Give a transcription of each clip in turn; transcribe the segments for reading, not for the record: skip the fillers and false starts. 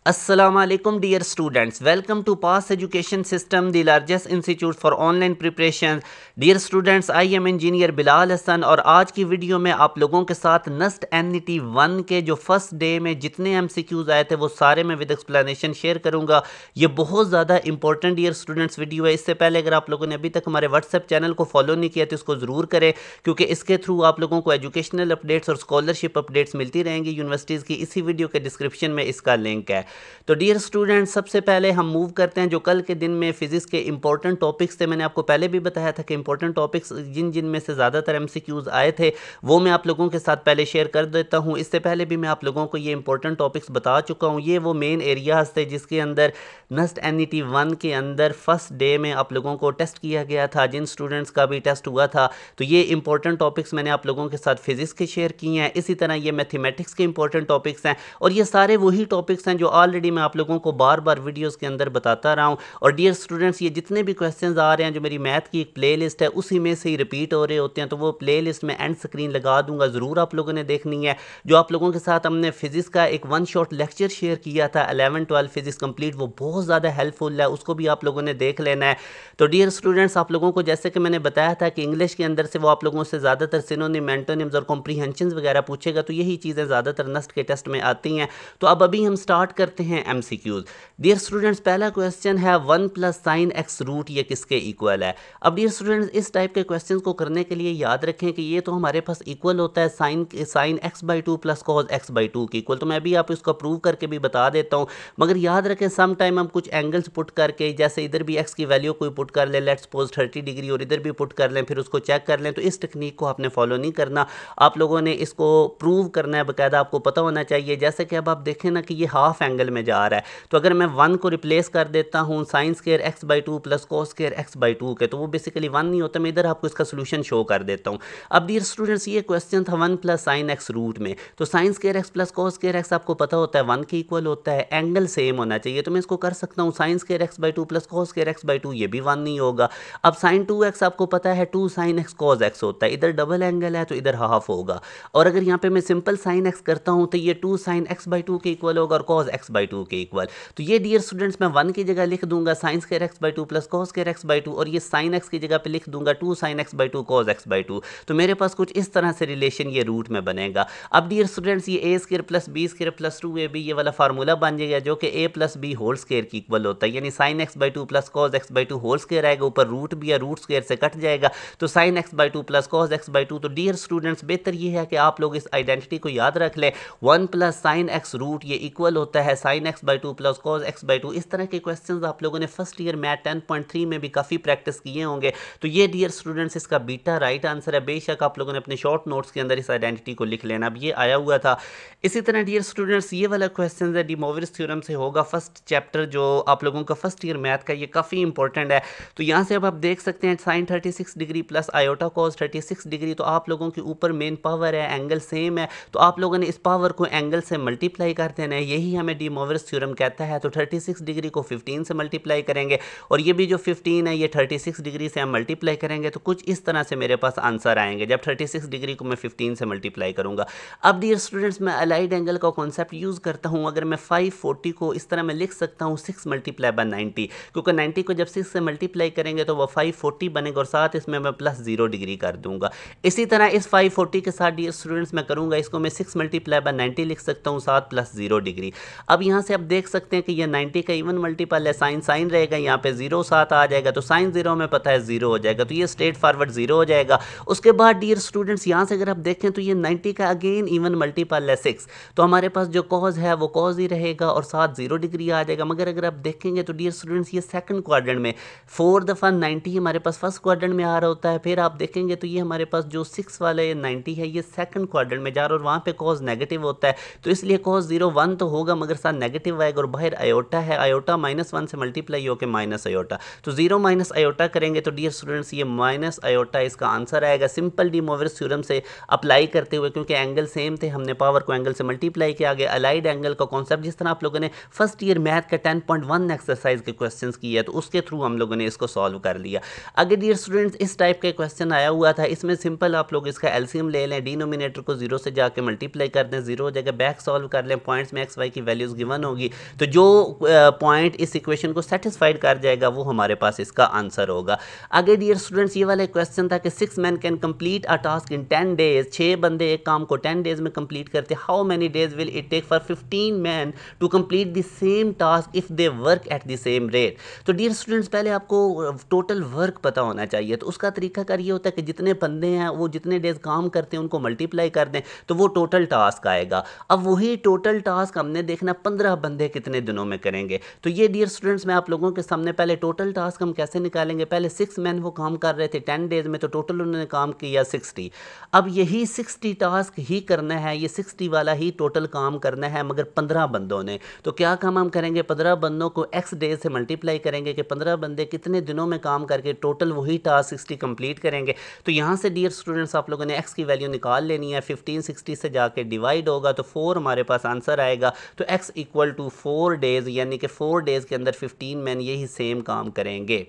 Assalamualaikum dear students, welcome to PAS Education System, the largest institute for online preparation. Dear students, I am engineer Bilal Hasan और आज की video में आप लोगों के साथ नस्ट एनईटी 1 के जो फर्स्ट डे में जितने MCQs आए थे वो सारे मैं विद एक्सप्लेनेशन शेयर करूंगा। ये बहुत ज़्यादा इंपॉर्टेंट डियर स्टूडेंट्स वीडियो है। इससे पहले अगर आप लोगों ने अभी तक हमारे व्हाट्सएप चैनल को फॉलो नहीं किया तो इसको ज़रूर करें, क्योंकि इसके थ्रू आप लोगों को एजुकेशनल अपडेट्स और स्कॉलरशिप अपडेट्स मिलती रहेंगी यूनिवर्सिटीज़ की। इसी वीडियो के डिस्क्रिप्शन में इसका लिंक है। तो डियर स्टूडेंट्स, सबसे पहले हम मूव करते हैं जो कल के दिन में फिजिक्स के इंपॉर्टेंट टॉपिक्स थे। मैंने आपको पहले भी बताया था कि इंपॉर्टेंट टॉपिक्स जिन जिन में से ज़्यादातर MCQs आए थे वो मैं आप लोगों के साथ पहले शेयर कर देता हूं। इससे पहले भी मैं आप लोगों को ये इंपॉर्टेंट टॉपिक्स बता चुका हूं। ये वो मेन एरियाज थे जिसके अंदर नस्ट एनईटी 1 के अंदर फर्स्ट डे में आप लोगों को टेस्ट किया गया था, जिन स्टूडेंट्स का भी टेस्ट हुआ था। तो ये इंपॉर्टेंट टॉपिक्स मैंने आप लोगों के साथ फिजिक्स के शेयर किए हैं। इसी तरह ये मैथमेटिक्स के इंपॉर्टेंट टॉपिक्स हैं और ये सारे वही टॉपिक्स हैं जो ऑलरेडी मैं आप लोगों को बार बार वीडियोस के अंदर बताता रहा हूं। और डियर स्टूडेंट्स, ये जितने भी क्वेश्चंस आ रहे हैं जो मेरी मैथ की एक प्लेलिस्ट है उसी में से ही रिपीट हो रहे होते हैं, तो वो प्लेलिस्ट में एंड स्क्रीन लगा दूंगा, ज़रूर आप लोगों ने देखनी है। जो आप लोगों के साथ हमने फिजिक्स का एक वन शॉट लेक्चर शेयर किया था 11-12 फिजिक्स कंप्लीट, वो बहुत ज़्यादा हेल्पफुल है, उसको भी आप लोगों ने देख लेना है। तो डियर स्टूडेंट्स, आप लोगों को जैसे कि मैंने बताया था कि इंग्लिश के अंदर से वो आप लोगों से ज़्यादातर सिनोनिम, एंटोनिम्स और कॉम्प्रीहेंशंस वगैरह पूछेगा, तो यही चीज़ें ज़्यादातर नस्ट के टेस्ट में आती हैं। तो अब अभी हम स्टार्ट करते हैं MCQs। डियर स्टूडेंट्स, पहला क्वेश्चन है 1 + sin x रूट ये किसके इक्वल है। अब डियर स्टूडेंट्स, इस टाइप के क्वेश्चन को करने के लिए याद रखें कि ये तो हमारे पास इक्वल होता है sin x/2 + cos x/2 के इक्वल। तो मैं भी आप इसको प्रूव करके भी बता देता हूँ, मगर याद रखें सम टाइम हम कुछ एंगल्स पुट करके, जैसे इधर भी x की वैल्यू कोई पुट कर लें, लेट्स सपोज 30 डिग्री, और इधर भी पुट कर लें, फिर उसको चेक कर लें, तो इस टेक्निक को आपने फॉलो नहीं करना। आप लोगों ने इसको प्रूव करना है, बाकायदा आपको पता होना चाहिए। जैसे कि अब आप देखें ना कि ये हाफ एंगल में जा रहा है, तो अगर मैं 1 को रिप्लेस कर देता हूँ sin² x/2 + cos² x/2 के, तो वो बेसिकली 1 नहीं होता। मैं इधर आपको इसका सोल्यूशन शो कर देता हूँ। अब डियर स्टूडेंट्स, ये क्वेश्चन था 1 + sin x रूट में, तो sin² x + cos² x आपको पता होता है 1 के इक्वल होता है, एंगल सेम होना चाहिए, तो मैं इसको कर सकता हूँ sin² x/2 + cos² x/2, ये भी 1 नहीं होगा। अब sin 2x आपको पता है 2 sin x cos x होता है, इधर डबल एंगल है तो इधर हाफ होगा। और अगर यहाँ पे मैं सिंपल sin x करता हूँ तो ये 2 sin x/2 के इक्वल होगा और cos x/2 के इक्वल। तो ये डियर स्टूडेंट्स मैं 1 की जगह लिख दूंगा sin² x/2 + cos² x/2, और ये sin x की जगह पे लिख दूंगा 2 sin x/2 cos x/2। तो मेरे पास कुछ इस तरह से रिलेशन ये रूट में बनेगा। अब डियर स्टूडेंट्स, ये a² + b² + 2ab ये वाला फार्मूला बन जाएगा जो कि a + b होल स्क्वायर की इक्वल होता है, यानी sin x/2 + cos x/2 whole square आएगा, ऊपर रूट भी है, रूट स्क्वायर से कट जाएगा, तो sin x/2 + cos x/2। तो डियर स्टूडेंट्स, बेहतर ये है कि आप लोग इस आइडेंटिटी को याद रख लें, 1 + sin x रूट ये इक्वल होता है sin x/2 + cos x/2। इस तरह के क्वेश्चंस आप लोगों ने फर्स्ट ईयर मैथ 10.3 में भी काफ़ी प्रैक्टिस किए होंगे। तो ये डियर स्टूडेंट्स इसका बीटा राइट आंसर है। बेशक आप लोगों ने अपने शॉर्ट नोट्स के अंदर इस आइडेंटिटी को लिख लेना, अब ये आया हुआ था। इसी तरह डियर स्टूडेंट्स, ये वाला क्वेश्चन है डी मोविस थ्योरम से होगा, फर्स्ट चैप्टर जो आप लोगों का फर्स्ट ईयर मैथ का, ये काफ़ी इंपॉर्टेंट है। तो यहाँ से अब आप देख सकते हैं sin 36 degree + iota cos 36 degree, तो आप लोगों के ऊपर मेन पावर है, एंगल सेम है, तो आप लोगों ने इस पावर को एंगल से मल्टीप्लाई कर देना है, यही हमें डी मोविस थ्योरम कहता है। तो 36 डिग्री को 15 से मल्टीप्लाई करेंगे और ये भी जो 15 है ये 36 डिग्री से हम मल्टीप्लाई करेंगे, तो कुछ इस तरह से मेरे पास आंसर आएंगे जब 36 डिग्री को मैं 15 से मल्टीप्लाई करूंगा। अब डियर स्टूडेंट्स, मैं अलाइड एंगल का कॉन्सेप्ट यूज़ करता हूं। अगर मैं 540 को इस तरह मैं लिख सकता हूं 6 × 90, क्योंकि 90 को जब 6 से मल्टीप्लाई करेंगे तो वो 540 बनेगा, और साथ इसमें मैं +0 डिग्री कर दूंगा। इसी तरह इस 540 के साथ डियर स्टूडेंट्स मैं करूंगा, इसको मैं 6 × 90 लिख सकता हूं, साथ +0 डिग्री। अब यहाँ से आप देख सकते हैं कि ये 90 का इवन मल्टीपल है, साइन रहेगा, यहाँ पे 0 साथ आ जाएगा, तो sin 0 में पता है 0 हो जाएगा, तो ये स्ट्रेट फॉरवर्ड 0 हो जाएगा। उसके बाद डियर स्टूडेंट्स, यहाँ से अगर आप देखें तो ये 90 का अगेन इवन मल्टीपल है 6, तो हमारे पास जो cos है वो cos ही रहेगा और साथ 0 डिग्री आ जाएगा। मगर अगर आप देखेंगे तो डियर स्टूडेंट्स, ये सेकंड क्वाड्रेंट में 4 दफ़ा 90 हमारे पास फर्स्ट क्वाड्रेंट में आ रहा होता है, फिर आप देखेंगे तो ये हमारे पास जो 6 वाला ये 90 है ये सेकंड क्वाड्रेंट में जा रहा है, और वहाँ पे cos नेगेटिव होता है, तो इसलिए cos 0 1 तो होगा मगर साथ नेगेटिव आएगा, और बाहर आयोटा है, आयोटा -1 से मल्टीप्लाई होकर माइनस आयोटा, तो 0 - आयोटा करेंगे तो डियर स्टूडेंट्स ये माइनस आयोटा इसका आंसर आएगा, सिंपल डी मोविस थ्योरम से अप्लाई करते हुए, क्योंकि एंगल सेम थे, हमने पावर को एंगल से मल्टीप्लाई किया। आगे अलाइड एंगल का कॉन्सेप्ट जिस तरह आप लोगों ने फर्स्ट ईयर मैथ का 10.1 एक्सरसाइज के क्वेश्चंस किया, तो उसके थ्रू हम लोगों ने इसको सॉल्व कर लिया। आगे डियर स्टूडेंट्स, इस टाइप का क्वेश्चन आया हुआ था, इसमें सिंपल आप लोग इसका एलसीएम ले लें, डिनोमिनेटर को 0 से जाके मल्टीप्लाई कर दें, 0 हो जाएगा, बैक सॉल्व कर लें, पॉइंट्स में एक्स वाई की वैल्यूज गिवन होगी, तो जो पॉइंट इस इक्वेशन को सेटिस्फाइड कर जाएगा वो हमारे पास इसका आंसर होगा। आगे डियर स्टूडेंट्स ये वाला क्वेश्चन था कि 6 men can complete a task in 10 days, 6 बंदे एक काम को 10 days में कंप्लीट करते, how many days will it take for 15 men to complete the same task if they work at the same rate. तो डियर स्टूडेंट्स पहले आपको total work पता होना चाहिए, तो उसका तरीकाकार ये होता है कि जितने बंदे हैं वो जितने डेज काम करते हैं उनको मल्टीप्लाई कर दें तो वो टोटल टास्क आएगा। अब वही टोटल टास्क हमने देखना 15 बंदे कितने दिनों में करेंगे। तो ये डियर स्टूडेंट्स मैं आप लोगों के सामने पहले टोटल टास्क हम कैसे निकालेंगे, पहले 6 men वो काम कर रहे थे 10 days में, तो टोटल उन्होंने काम किया 60। अब यही 60 टास्क ही करना है, ये 60 वाला ही टोटल काम करना है मगर 15 बंदों ने। तो क्या काम हम करेंगे, 15 बंदों को x डेज से मल्टीप्लाई करेंगे कि 15 बंदे कितने दिनों में काम करके टोटल वही टास्क 60 कंप्लीट करेंगे। तो यहाँ से डियर स्टूडेंट्स आप लोगों ने x की वैल्यू निकाल लेनी है, 15 60 से जाके डिवाइड होगा तो 4 हमारे पास आंसर आएगा। तो x इक्वल टू 4 डेज, यानी कि 4 डेज के अंदर 15 men यही सेम काम करेंगे।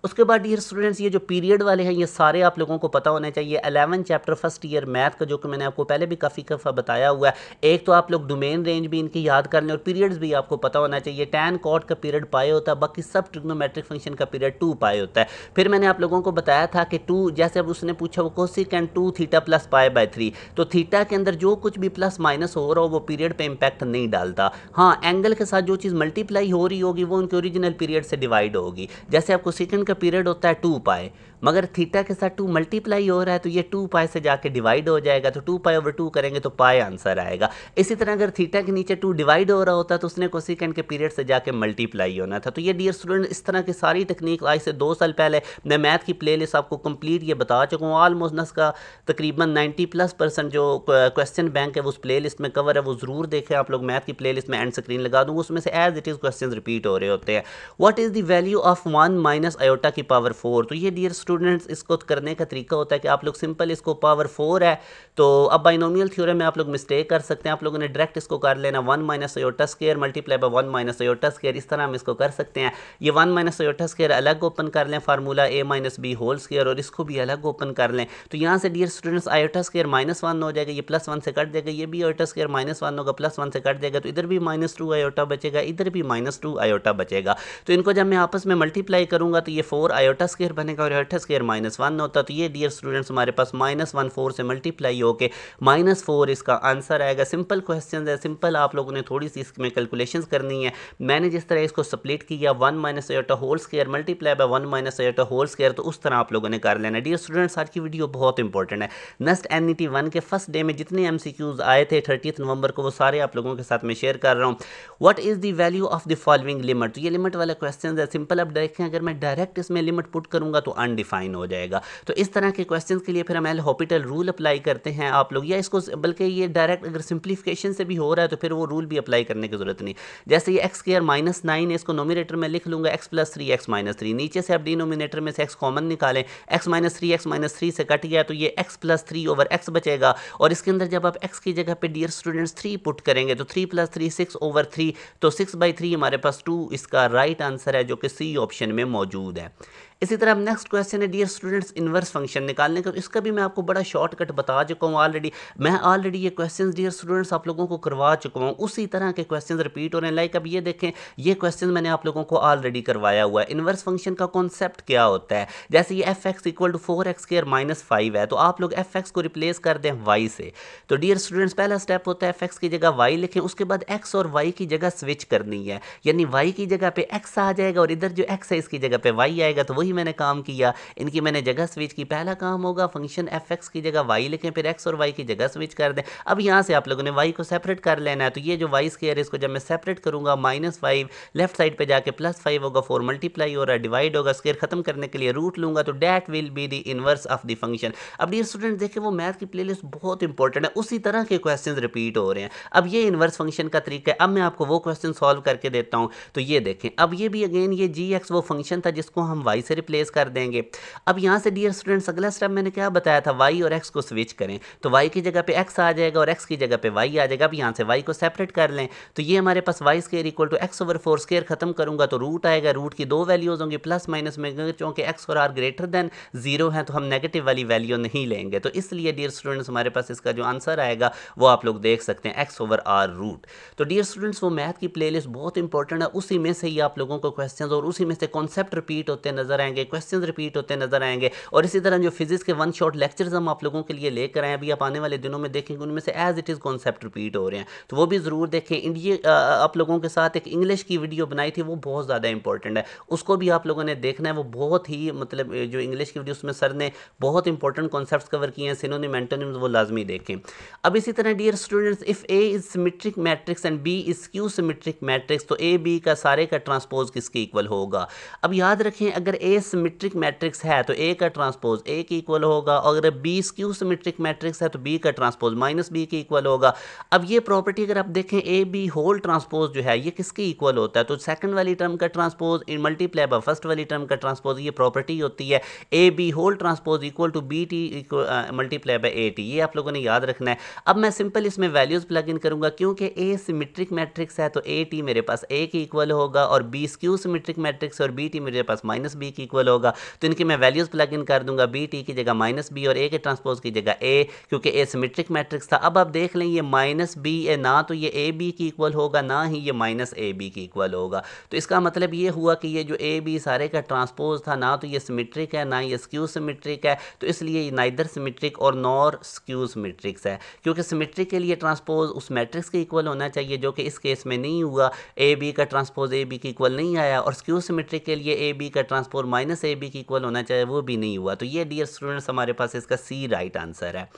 उसके बाद डियर स्टूडेंट्स ये जो पीरियड वाले हैं ये सारे आप लोगों को पता होने चाहिए। 11 चैप्टर फर्स्ट ईयर मैथ का जो कि मैंने आपको पहले भी काफ़ी दफ़ा बताया हुआ है, एक तो आप लोग डोमेन रेंज भी इनकी याद कर लें और पीरियड्स भी आपको पता होना चाहिए। tan cot का पीरियड पाए होता है, बाकी सब ट्रिग्नोमेट्रिक फंक्शन का पीरियड 2 पाए होता है। फिर मैंने आप लोगों को बताया था कि 2 जैसे अब उसने पूछा वो कोसिकेंट 2 थीटा प्लस π/3, तो थीटा के अंदर जो कुछ भी प्लस माइनस हो रहा हो वो पीरियड पे इम्पैक्ट नहीं डालता। हाँ, एंगल के साथ जो चीज़ मल्टीप्लाई हो रही होगी वो उनके ओरिजिनल पीरियड से डिवाइड होगी। जैसे आपको सेकंड का पीरियड होता है 2 पाई, मगर थीटा के साथ 2 मल्टीप्लाई हो रहा है तो ये 2 पाई से जाके डिवाइड हो जाएगा, तो 2 पाई ओवर 2 करेंगे तो पाई आंसर आएगा। इसी तरह अगर थीटा के नीचे 2 डिवाइड हो रहा होता तो उसने कोसिकेंट के पीरियड से जाके मल्टीप्लाई होना था। तो ये डियर स्टूडेंट इस तरह की सारी टेक्निक आज से 2 साल पहले मैं मैथ की प्लेलिस्ट आपको कंप्लीट ये बता चुका हूँ। ऑलमोस्ट नस का तकरीबन 90+% जो क्वेश्चन बैंक है वो उस प्ले लिस्ट में कवर है, वो ज़रूर देखें आप लोग। मैथ की प्ले लिस्ट में एंड स्क्रीन लगा दूँगा, उसमें से as it is question repeat हो रहे होते हैं। What is the value of 1 minus iota की पावर 4। तो ये डियर स्टूडेंट्स इसको करने का तरीका होता है कि आप लोग सिंपल इसको पावर 4 है तो अब बाइनोमियल थ्योरम में आप लोग मिस्टेक कर सकते हैं, आप लोगों ने डायरेक्ट इसको कर लेना 1 minus iota square multiply by 1 minus iota square, इस तरह हम इसको कर सकते हैं। ये 1 माइनस आयोटा स्क्वायर अलग ओपन कर लें formula a minus b whole square, और इसको भी अलग ओपन कर लें तो यहाँ से डियर स्टूडेंट्स आयोटा स्क्वायर -1 हो जाएगा, ये +1 से कट जाएगा, ये भी आयोटा स्क्वायर -1 होगा, +1 से कट जाएगा, तो इधर भी -2 आयोटा बचेगा, इधर भी -2 आयोटा बचेगा। तो इनको जब मैं आपस में मल्टीप्लाई करूंगा तो ये 4 आयोटा स्क्वायर बनेगा और आयोटा स्क्वायर -1 होता, तो ये डियर स्टूडेंट्स हमारे पास -1 4 से मल्टीप्लाई होके -4 इसका आंसर आएगा। सिंपल क्वेश्चन है, सिंपल आप लोगों ने थोड़ी सी इसमें कैलकुलेशंस करनी है। मैंने जिस तरह इसको स्प्लिट किया 1 minus iota whole square multiply by 1 minus iota whole square, तो उस तरह आप लोगों ने कर लेना। डियर स्टूडेंट्स आज की वीडियो बहुत इंपॉर्टेंट है। नेक्स्ट NET 1 के फर्स्ट डे में जितने MCQs आए थे 30 नवंबर को वो सारे आप लोगों के साथ में शेयर कर रहा हूँ। What is the value of the following limit. तो ये लिमिट वाला क्वेश्चन है, सिंपल अब देखें अगर मैं डायरेक्ट इसमें लिमिट पुट करूंगा तो अनडिफाइन हो जाएगा। तो इस तरह के क्वेश्चन के लिए फिर हम एल-हॉपिटल रूल अप्लाई करते हैं आप लोग, या इसको बल्कि ये डायरेक्ट अगर सिंप्लीफिकेशन से भी हो रहा है तो फिर वो रूल भी अप्लाई करने की जरूरत नहीं। जैसे ये x स्क्वायर -9 है, इसको नोमिनेटर में लिख लूंगा x + 3 x - 3, नीचे से आप डिनोमिनेटर में से x कॉमन निकालें, x - 3 से कट गया तो ये x + 3 ओवर x बचेगा, और इसके अंदर जब आप x की जगह पे डियर स्टूडेंट्स 3 पुट करेंगे तो 3 + 3 6 ओवर 3, तो 6/3 हमारे पास 2 इसका राइट आंसर है जो कि C ऑप्शन में मौजूद है। इसी तरह नेक्स्ट क्वेश्चन है डियर स्टूडेंट्स इनवर्स फंक्शन निकालने का। इसका भी मैं आपको बड़ा शॉर्टकट बता चुका हूँ ऑलरेडी। मैं ऑलरेडी ये क्वेश्चंस डियर स्टूडेंट्स आप लोगों को करवा चुका हूँ, उसी तरह के क्वेश्चंस रिपीट हो रहे हैं। लाइक अब ये देखें, ये क्वेश्चन मैंने आप लोगों को ऑलरेडी करवाया हुआ है। इनवर्स फंक्शन का कॉन्सेप्ट क्या होता है, जैसे ये f(x) = 4x² - 5 है, तो आप लोग f(x) को रिप्लेस कर दें y से। तो डियर स्टूडेंट्स पहला स्टेप होता है f(x) की जगह y लिखें, उसके बाद x और y की जगह स्विच करनी है, यानी y की जगह पे x आ जाएगा और इधर जो x है इसकी जगह पे y आएगा। तो वही मैंने काम किया, इनकी मैंने जगह स्विच की। पहला काम होगा फंक्शन f(x) की जगह y लिखें, फिर x और y की जगह स्विच कर दें। अब यहाँ से आप लोगों ने y को सेपरेट कर लेना है, तो ये जो y स्क्वायर है इसको जब मैं सेपरेट करूंगा -5 लेफ्ट साइड पे जाके +5 होगा, 4 मल्टीप्लाई हो रहा है, डिवाइड होगा, स्क्वायर खत्म करने के लिए रूट लूंगा, तो that will be the inverse of the function. अब डियर स्टूडेंट देखें वो मैथ की प्लेलिस्ट बहुत इंपॉर्टेंट है, उसी तरह के क्वेश्चंस रिपीट हो रहे हैं। अब ये इनवर्स फंक्शन का तरीका है, अब मैं आपको वो क्वेश्चन सॉल्व करके देता हूँ। तो ये देखें, अब ये भी अगेन ये g(x) वो फंक्शन था जिसको हम y से रिप्लेस कर देंगे। अब यहाँ से डियर स्टूडेंट्स अगला स्टेप मैंने क्या बताया था, y और x को स्विच करें, तो y की जगह पे x आ जाएगा और x की जगह पे y आ जाएगा। अब यहाँ से y को सेपरेट कर लें, तो ये हमारे पास y square equal to x over 4 square खत्म करूंगा तो रूट आएगा, रूट की दो वैल्यूज होंगी प्लस माइनस में, चूंकि x और r ग्रेटर देन 0 है तो हम नेगेटिव वाली वैल्यू नहीं लेंगे। तो इसलिए डियर स्टूडेंट्स हमारे पास इसका जो आंसर आएगा वो आप लोग देख सकते हैं x ओवर r रूट। तो डियर स्टूडेंट्स वो मैथ की प्लेलिस्ट बहुत इंपॉर्टेंट है, उसी में से ही आप लोगों को क्वेश्चंस और उसी में से कॉन्सेप्ट रिपीट होते नजर आएंगे, क्वेश्चंस रिपीट होते नजर आएंगे। और इसी तरह जो फिजिक्स के वन शॉट लेक्चर्स हम आप लोगों के लिए लेकर आए, अभी आप आने वाले दिनों में देखेंगे उनमें से as it is concept repeat हो रहे हैं, तो वो भी जरूर देखें। इंडिया आप लोगों के साथ एक इंग्लिश की वीडियो बनाई थी, वो बहुत ज़्यादा इंपॉर्टेंट है, उसको भी आप लोगों ने देखना है। वो बहुत ही मतलब जो इंग्लिश की वीडियो उसमें सर ने बहुत इंपॉर्टेंट कॉन्सेप्ट्स कवर किए हैं, सिनोनिम एंटोनिम्स, वो लाजमी देखें। अब इसी तरह dear students if A is symmetric matrix and B is skew symmetric matrix, तो ए बी का सारे का ट्रांसपोज किसके इक्वल होगा। अब याद रखें अगर ए सिमेट्रिक मैट्रिक्स है तो ए का ट्रांसपोज ए के इक्वल होगा, और अगर बी स्क्यू सिमेट्रिक मैट्रिक्स है तो बी का ट्रांसपोज माइनस बी के इक्वल होगा। अब ये प्रॉपर्टी अगर आप देखें ए बी होल ट्रांसपोज जो है ये किसके इक्वल होता है, तो सेकंड वाली टर्म का ट्रांसपोज इन मल्टीप्लाई बाय फर्स्ट वाली टर्म का ट्रांसपोज, ये प्रॉपर्टी होती है A B whole transpose equal to B T multiply by A T, ये आप लोगों ने याद रखना है। अब मैं सिंपल इसमें वैल्यूज प्लग इन करूंगा, क्योंकि ए सिमेट्रिक मैट्रिक्स है तो ए टी मेरे पास ए के इक्वल होगा, और बी स्क्यू सिमेट्रिक मैट्रिक्स और बी टी मेरे पास माइनस बी के इक्वल होगा। तो इनकी मैं वैल्यूज प्लग इन कर दूंगा, बी टी की जगह माइनस बी और ए के ट्रांसपोज की जगह ए, क्योंकि ए सिमेट्रिक मैट्रिक्स था। अब आप देख लें ये माइनस बी ए ना तो ये ए बी की इक्वल होगा ना ही ये माइनस ए बी की इक्वल होगा। तो इसका मतलब ये हुआ कि ये जो ए बी सारे का ट्रांसपोज था ना तो ये सिमेट्रिक है ना ये स्क्यू सिमेट्रिक है, तो इसलिए नाइदर सिमेट्रिक और नॉर स्क्यू सिमेट्रिक्स है, क्योंकि सिमेट्रिक के लिए ट्रांसपोज उस मैट्रिक्स के इक्वल होना चाहिए जो कि इस केस में नहीं हुआ, ए बी का ट्रांसपोज ए बी की इक्वल नहीं आया, और स्क्यू सिमेट्रिक के लिए ए बी का ट्रांसपोज माइनस ए बी की इक्वल होना चाहिए, वो भी नहीं हुआ। तो ये डियर स्टूडेंट्स हमारे पास इसका सी राइट आंसर है।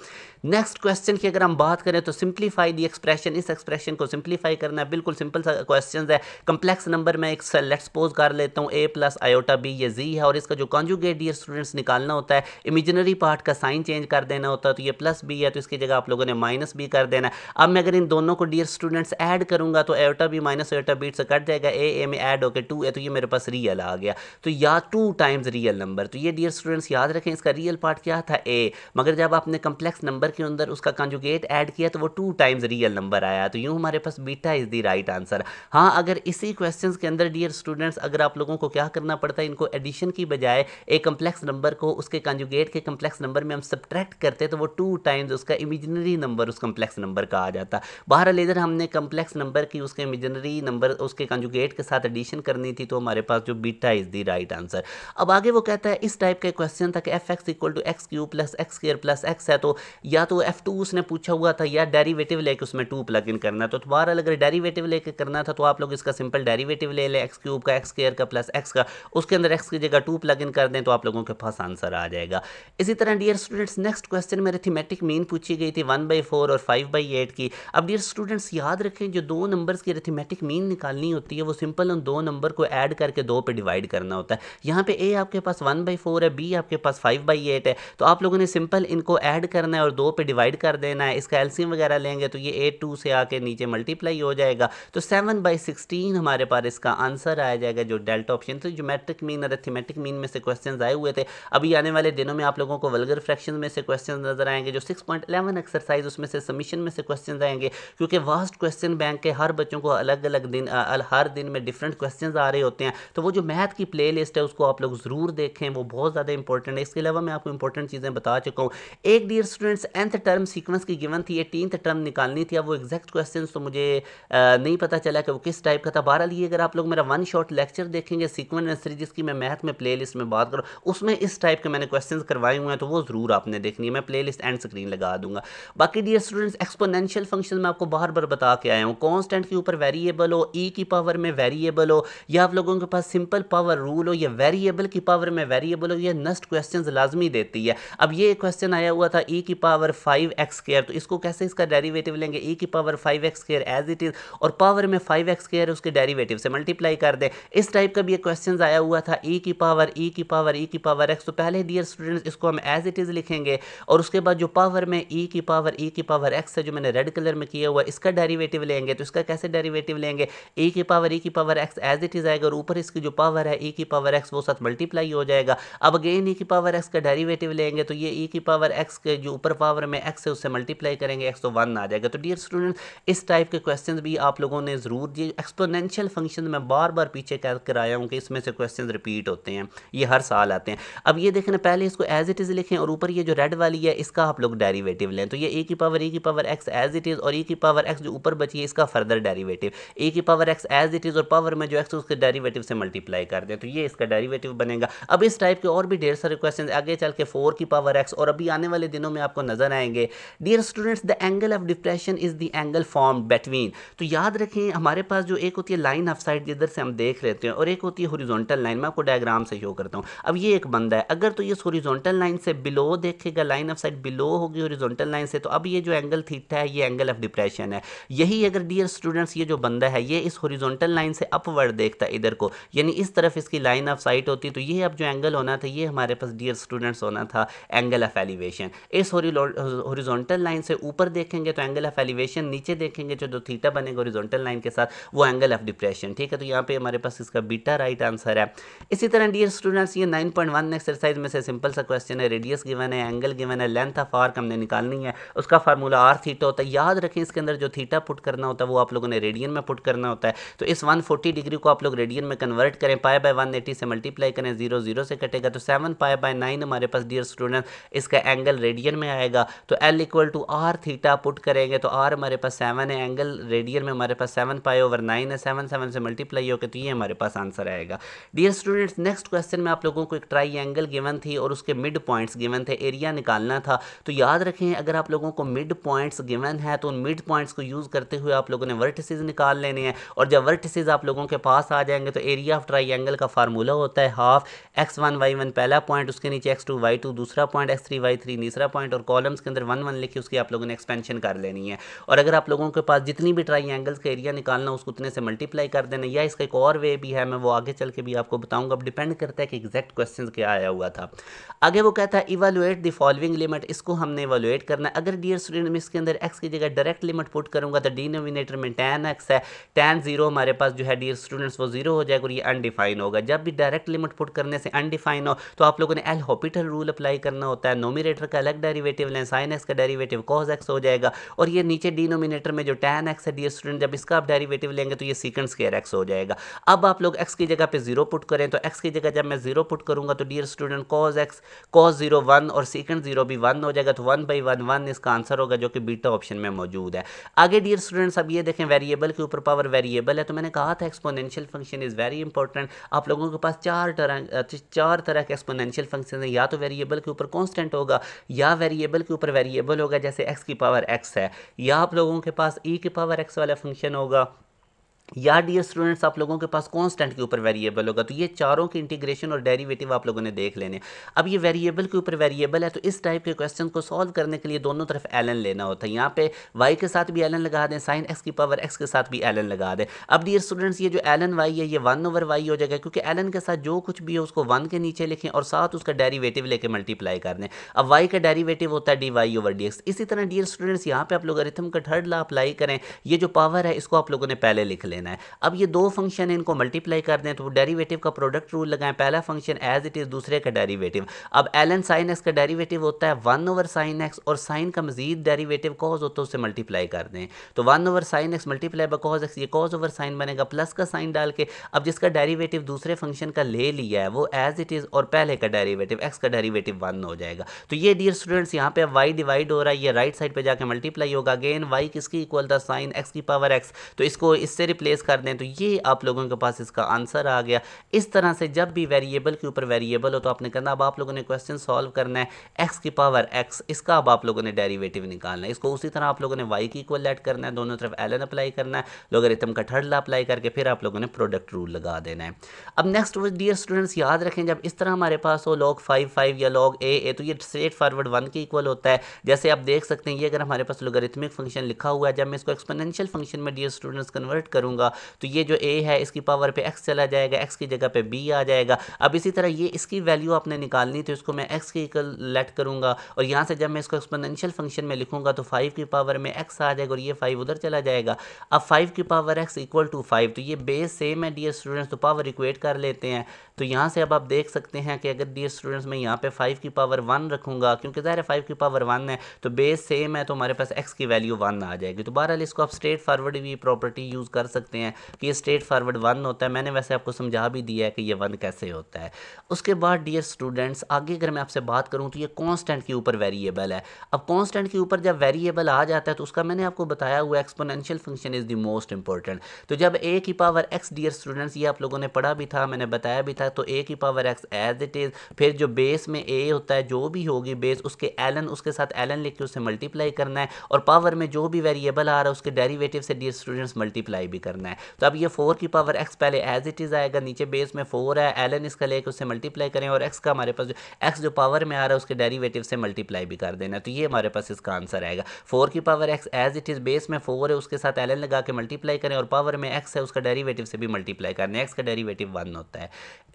नेक्स्ट क्वेश्चन की अगर हम बात करें तो सिंप्लीफाई दी एक्सप्रेशन, इस एक्सप्रेशन को सिंप्लीफाई करना है, बिल्कुल सिंपल सा क्वेश्चन है। कम्प्लेक्स नंबर में एक लेट्स सपोज कर लेता हूँ a प्लस आयोटा b ये z है, और इसका जो कॉन्जुगेट डियर स्टूडेंट्स निकालना होता है, इमेजिनरी पार्ट का साइन चेंज कर देना होता है, तो ये प्लस b है तो इसकी जगह आप लोगों ने माइनस b कर देना है। अब मैं अगर इन दोनों को डियर स्टूडेंट्स ऐड करूंगा तो iota b minus iota b से कट जाएगा, a में ऐड होकर 2 है तो ये मेरे पास रियल आ गया, तो या 2 टाइम्स रियल नंबर। तो ये डियर स्टूडेंट्स याद रखें इसका रियल पार्ट क्या था a, मगर जब आपने कम्प्लेक्स नंबर के अंदर उसका कॉन्जुगेट ऐड किया तो वो 2 टाइम्स रियल नंबर आया, तो यूं हमारे पास beta is the right answer. हाँ अगर इसी क्वेश्चंस के अंदर डियर स्टूडेंट्स अगर आप लोगों को क्या करना पड़ता है, इनको एडिशन की बजाय एक कम्प्लेक्स नंबर को उसके कॉन्जुगेट के कम्प्लेक्स नंबर में हम सब्ट्रैक्ट करते तो वो 2 टाइम्स उसका इमेजिनरी नंबर उस कम्प्लेक्स नंबर का आ जाता। बहरहाल इधर हमने कम्प्लेक्स नंबर की उसके इमेजिनरी नंबर उसके कॉन्जुगेट के साथ एडिशन करनी थी, तो हमारे पास जो beta is the right answer. अब आगे वो कहता है इस टाइप का क्वेश्चन था कि f x equal to x cube plus x square plus x है, तो या तो F2 उसने पूछा हुआ था या डेरिवेटिव लेके उसमें 2 प्लग इन करना, तो बहरहाल अगर डेरिवेटिव लेके करना था तो आप लोग इसका सिंपल डेरिवेटिव ले लें, एक्स क्यूब का एक्स स्क्वायर का प्लस एक्स का, उसके अंदर एक्स की जगह 2 प्लग इन कर दें तो आप लोगों के पास आंसर आ जाएगा। इसी तरह डियर स्टूडेंट्स नेक्स्ट क्वेश्चन में अरिथमेटिक मीन पूछी गई थी 1/4 और 5/8 की। अब डियर स्टूडेंट्स याद रखें जो दो नंबर्स की अरिथमेटिक मीन निकालनी होती है वो सिंपल उन दो नंबर को ऐड करके 2 पे डिवाइड करना होता है। यहाँ पे ए आपके पास 1/4 है, बी आपके पास 5/8 है, तो आप लोगों ने सिंपल इनको ऐड करना है और 2 पे डिवाइड कर देना है। इसका एलसीएम वगैरह लेंगे तो ये 8 2 से आके नीचे मल्टीप्लाई हो जाएगा, तो 7/16 हमारे पास इसका आंसर आ जाएगा जो डेल्टा ऑप्शन। तो ज्योमेट्रिक मीन और अरिथमेटिक मीन में से क्वेश्चंस आए हुए थे, अभी आने वाले दिनों में आप लोगों को वल्गर फ्रैक्शन में से क्वेश्चंस नजर आएंगे, जो 6.11 एक्सरसाइज उसमें से समीशन में से क्वेश्चंस आएंगे, क्योंकि वास्ट क्वेश्चन बैंक के हर बच्चों को अलग अलग दिन हर दिन में डिफरेंट क्वेश्चंस आ रहे होते हैं, तो वो जो मैथ की प्ले लिस्ट है उसको आप लोग जरूर देखें, वो बहुत ज़्यादा इंपॉर्टेंट है। इसके अलावा मैं आपको इंपॉर्टेंट चीज़ें बता चुका हूँ। एक dear students nth term sequence की गिवन थी, 18th टर्म निकालनी थी। अब वो एग्जैक्ट क्वेश्चन तो मुझे नहीं पता चला कि वो किस टाइप का था। बहरहाल ये अगर आप लोग मेरा वन शॉट लेक्चर देखेंगे सीक्वेंस सीरीज जिसकी मैं मैथ में प्लेलिस्ट में बात करूँ, उसमें इस टाइप के मैंने क्वेश्चंस करवाए हुए हैं, तो वो जरूर आपने देखनी है, मैं प्लेलिस्ट एंड स्क्रीन लगा दूंगा। बाकी डियर स्टूडेंट्स एक्सपोनेंशियल फंक्शन में आपको बार बार बता के आया हूँ, कॉन्स्टेंट के ऊपर वेरिएबल हो, ई की पावर में वेरिएबल हो, या आप लोगों के पास सिंपल पावर रूल हो, या वेरिएबल की पावर में वेरिएबल हो, ये नेक्स्ट क्वेश्चन लाजमी देती है। अब ये क्वेश्चन आया हुआ था ई की पावर 5x², तो इसको कैसे इसका डेरिवेटिव लेंगे, ई की power 5x² as it is, और पावर में 5x² उसके डेरिवेटिव से मल्टीप्लाई कर दें। इस टाइप का भी एक क्वेश्चन आया हुआ था ई की पावर x, तो पहले डियर स्टूडेंट्स इसको हम एज इट इज लिखेंगे, और उसके बाद जो पावर में ई की पावर x है जो मैंने रेड कलर में किया हुआ, इसका डेरिवेटिव लेंगे। तो इसका कैसे डेरिवेटिव लेंगे, ई की power x as it is आएगा, और ऊपर इसकी जो पावर है ई की पावर x वो साथ मल्टीप्लाई हो जाएगा। अब अगेन e की पावर x का डेरिवेटिव लेंगे तो ये e की पावर x के जो ऊपर पावर में x है उससे मल्टीप्लाई करेंगे, x तो 1 आ जाएगा। तो डियर स्टूडेंट्स इस टाइप के क्वेश्चंस भी आप लोगों ने ज़रूर दिए। एक्सपोनेंशियल फंक्शन में बार बार पीछे कह कर आया हूँ कि इसमें से क्वेश्चंस रिपीट होते हैं, ये हर साल आते हैं। अब ये देखें पहले इसको एज इट इज़ लिखें और ऊपर ये जो रेड वाली है इसका आप लोग डेरिवेटिव लें। तो ये e की power x as it is और e की पावर x जो ऊपर बची है इसका फर्दर डेरिवेटिव, e की power x as it is और पावर में जो x उसके डेरिवेटिव से मल्टीप्लाई कर दें तो ये इसका डेरिवेटिव बनेगा। अब इस टाइप के और भी ढेर सारे क्वेश्चन आगे चल के 4 की पावर x और अभी आने वाले दिनों में आपको नजर आएंगे। Dear students the angle of depression is the angle form between. तो याद रखें हमारे पास जो एक होती है लाइन ऑफ साइट जिधर से हम देख लेते हैं और एक होती है हॉरिजॉन्टल लाइन। मैं आपको डायग्राम से शो करता हूँ। अब ये एक बंदा है, अगर तो ये हॉरिजॉन्टल लाइन से बिलो देखेगा, लाइन ऑफ साइट बिलो होगी हॉरिजॉन्टल लाइन से, तो अब ये जो एंगल थीटा है ये एंगल ऑफ डिप्रेशन है। यही अगर डियर स्टूडेंट्स ये जो बंदा है ये इस हॉरिजॉन्टल लाइन से अपवर्ड देखता है इधर को, यानी इस तरफ इसकी लाइन ऑफ साइट होती, तो ये अब जो एंगल होना था ये हमारे पास डियर स्टूडेंट्स होना था एंगल ऑफ एलिवेशन। इस हॉरिजॉन्टल लाइन से ऊपर देखेंगे तो एंगल ऑफ एलिवेशन, नीचे देखेंगे जो थीटा बनेगा हॉरिजॉन्टल लाइन के साथ वो एंगल ऑफ डिप्रेशन। ठीक है, तो यहाँ पे हमारे पास इसका बीटा राइट आंसर है। इसी तरह डियर स्टूडेंट्स ये 9.1 एक्सरसाइज में से सिंपल सा क्वेश्चन है, रेडियस गिवन है, एंगल गिवन है, लेंथ ऑफ आर्क हमने निकालनी है, उसका फार्मूला आर थीटा होता है। याद रखें इसके अंदर जो थीटा पुट करना होता है वो आप लोगों ने रेडियन में पुट करना होता है। तो इस 140 डिग्री को आप लोग रेडियन में कन्वर्ट करें, पाई बाय 180 से मल्टीप्लाई करें, 0 0 से कटेगा तो 7 पाई बाय 9 हमारे पास डियर स्टूडेंट इसका एंगल रेडियन में आएगा। तो L equal to R theta put करेंगे तो आर हमारे पास 7 है, एंगल रेडियन में हमारे पास 7 पाई ओवर 9 है, 7 7 से मल्टीप्लाई होकर तो ये हमारे पास आंसर आएगा। डियर स्टूडेंट्स नेक्स्ट क्वेश्चन में आप लोगों को एक ट्राइंगल गिवन थी और उसके मिड पॉइंट्स गिवन थे, एरिया निकालना था। तो याद रखें अगर आप लोगों को मिड पॉइंट्स गिवन है तो उन मिड पॉइंट्स को यूज करते हुए आप लोगों ने वर्टिसेस निकाल लेने हैं और जब वर्टिसेस आप लोगों के पास आ जाएंगे तो एरिया ऑफ ट्राइंगल का फार्मूला होता है हाफ x1 y1 पहला पॉइंट, उसके नीचे x2 y2 दूसरा पॉइंट, x3 y3 तीसरा पॉइंट और कॉलम्स के अंदर 1 1 लिखी उसकी आप लोगों ने एक्सपेंशन कर लेनी है। और अगर आप लोगों के पास जितनी भी ट्राइंगल्स का एरिया निकालना उसको उतने से मल्टीप्लाई कर देना, या इसका एक और वे भी है मैं वो आगे चल के भी आपको बताऊंगा। अब डिपेंड करता है कि एग्जैक्ट क्वेश्चन क्या आया हुआ था। आगे वो कहता है इवेलुएट द फॉलोइंग लिमिट, इसको हमने इवेलुएट करना है। अगर डियर स्टूडेंट मैं इसके अंदर x की जगह डायरेक्ट लिमिट पुट करूंगा तो डिनोमिनेटर में tan x है, tan 0 हमारे पास जो है डियर स्टूडेंट्स वो 0 हो जाएगा और ये अनडिफाइन होगा। जब भी डायरेक्ट लिमिट पुट करने से अनडिफाइन हो तो आप लोगों ने एल हॉपिटल रूल अप्लाई करना होता है। नोमिनेटर का अलग डेरिवेटिव लें, sin x का डेरिवेटिव cos x हो जाएगा और ये नीचे डिनोमिनेटर में जो tan x है डियर स्टूडेंट जब इसका आप डेरिवेटिव लेंगे तो ये सीकेंट स्क्वायर x हो जाएगा। अब आप लोग x की जगह पे 0 पुट करें तो x की जगह जब मैं 0 पुट करूंगा तो dear student cos x cos 0 1 और सीकेंट 0 भी 1 हो जाएगा, तो 1/1 इसका आंसर होगा जो कि बीटा ऑप्शन में मौजूद है। आगे डियर स्टूडेंट्स अब ये देखें वेरिएबल के ऊपर पावर वेरिएबल है, तो मैंने कहा था exponential function is very important. आप लोगों के पास चार तरह के एक्सपोनेंशियल फंक्शन है, या तो वेरिएबल के ऊपर कांस्टेंट होगा या वेरिएबल के ऊपर वेरिएबल होगा जैसे x की पावर x है, या आप लोगों के पास e की पावर x वाला फंक्शन होगा, या डियर स्टूडेंट्स आप लोगों के पास कांस्टेंट के ऊपर वेरिएबल होगा। तो ये चारों की इंटीग्रेशन और डेरिवेटिव आप लोगों ने देख लेने। अब ये वेरिएबल के ऊपर वेरिएबल है तो इस टाइप के क्वेश्चन को सॉल्व करने के लिए दोनों तरफ एलन लेना होता है। यहाँ पे y के साथ भी एलन लगा दें, साइन x की पावर x के साथ भी एलन लगा दें। अब डियर स्टूडेंट्स ये जो एलन y है ये 1/y हो जाएगा, क्योंकि एलन के साथ जो कुछ भी है उसको 1 के नीचे लिखें और साथ उसका डेरिवेटिव लेके मल्टीप्लाई कर दें। अब y का डेरिवेटिव होता है dy/dx। इसी तरह डियर स्टूडेंट्स यहाँ पे आप लोग अरिथम का थर्ड लॉ अप्लाई करें, ये जो पावर है इसको आप लोगों ने पहले लिख लेना है। अब ये दो फंक्शन है इनको मल्टीप्लाई कर दें तो डेरिवेटिव का प्रोडक्ट रूल लगाएं, पहला फंक्शन एज इट इज दूसरे का डेरिवेटिव। अब ln sin x का डेरिवेटिव होता है 1/sin x और sin का मजीद डेरिवेटिव cos होता है उससे मल्टीप्लाई कर दें, तो 1/sin x multiply by cos x, ये cos/sin बनेगा प्लस का साइन डाल के। अब जिसका डेरिवेटिव दूसरे फंक्शन का ले लिया है वो एज इट इज और पहले का डेरिवेटिव x का डेरिवेटिव 1 हो जाएगा। तो ये डियर स्टूडेंट्स यहाँ पे y डिवाइड हो रहा है, ये राइट साइड पे जाके मल्टीप्लाई होगा। अगेन y किसकी इक्वल था sin x की पावर x, तो इसको इससे रिप्लेस कर दें तो ये आप लोगों के पास इसका आंसर आ गया। इस तरह से जब भी वेरिएबल के ऊपर वेरिएबल हो तो आपने कहना अब आप लोगों ने क्वेश्चन सॉल्व करना है x की पावर x, इसका अब आप लोगों ने डेरिवेटिव निकालना है। इसको उसी तरह आप लोगों ने y की इक्वल ऐड करना है, दोनों तरफ ln अप्लाई करना है, लोगरिथम का थर्ड लॉ अप्लाई करके फिर आप लोगों ने प्रोडक्ट रूल लगा देना है। अब नेक्स्ट डियर स्टूडेंट्स याद रखें जब इस तरह हमारे पास हो log 5 5 या log a तो ये स्ट्रेट फॉरवर्ड 1 के इक्वल होता है। जैसे आप देख सकते हैं ये अगर हमारे पास लोगरिथमिक फंक्शन लिखा हुआ है, जब मैं इसको एक्सपोनेंशियल फंक्शन में डियर स्टूडेंट्स कन्वर्ट करूंगा करूँगा तो ये जो a है इसकी पावर पे x चला जाएगा, x की जगह पे b आ जाएगा। अब इसी तरह ये इसकी वैल्यू आपने निकालनी तो इसको मैं x के इक्वल लेट करूँगा और यहाँ से जब मैं इसको एक्सपोनेंशियल फंक्शन में लिखूँगा तो 5 की पावर में x आ जाएगा और ये 5 उधर चला जाएगा। अब 5 की पावर x इक्वल टू 5, तो ये बेस सेम है डियर स्टूडेंट्स, तो पावर इक्वेट कर लेते हैं। तो यहाँ से अब आप देख सकते हैं कि अगर डियर स्टूडेंट्स मैं यहाँ पे 5 की पावर 1 रखूँगा, क्योंकि ज़ाहिर है 5 की पावर 1 है तो बेस सेम है तो हमारे पास x की वैल्यू 1 आ जाएगी। तो बहरहाल इसको आप स्ट्रेट फॉरवर्ड भी प्रॉपर्टी यूज़ कर सकते हैं कि ये स्ट्रेट फॉरवर्ड 1 होता है। मैंने वैसे आपको समझा भी दिया है कि ये 1 कैसे होता है। उसके बाद डियर स्टूडेंट्स आगे अगर मैं आपसे बात करूँ तो ये कांस्टेंट के ऊपर वेरिएबल है। अब कांस्टेंट के ऊपर जब वेरिएबल आ जाता है तो उसका मैंने आपको बताया हुआ exponential function is the most important. तो जब a की पावर x डियर स्टूडेंट्स, ये आप लोगों ने पढ़ा भी था, मैंने बताया भी था, तो a की power x as it is, फिर जो बेस में a होता है जो भी होगी बेस उसके ln, उसके साथ ln लिख के उससे मल्टीप्लाई करना है और पावर में जो भी वेरिएबल आ रहा है उसके डेरिवेटिव से डियर स्टूडेंट्स मल्टीप्लाई भी करना है। तो अब ये 4 की पावर x पहले एज इट इज़ आएगा, नीचे बेस में 4 है, ln इसका लेके उससे मल्टीप्लाई करें और x का हमारे पास x जो पावर में आ रहा है उसके डेरिवेटिव से मल्टीप्लाई भी कर देना है। तो ये हमारे पास इसका आंसर आएगा। 4 की power x as it is, base में 4 है उसके साथ ln लगा के मल्टीप्लाई करें और पावर में x है उसका डेरिवेटिव से भी मल्टीप्लाई करना है, x का डेरिवेटिव 1 होता है।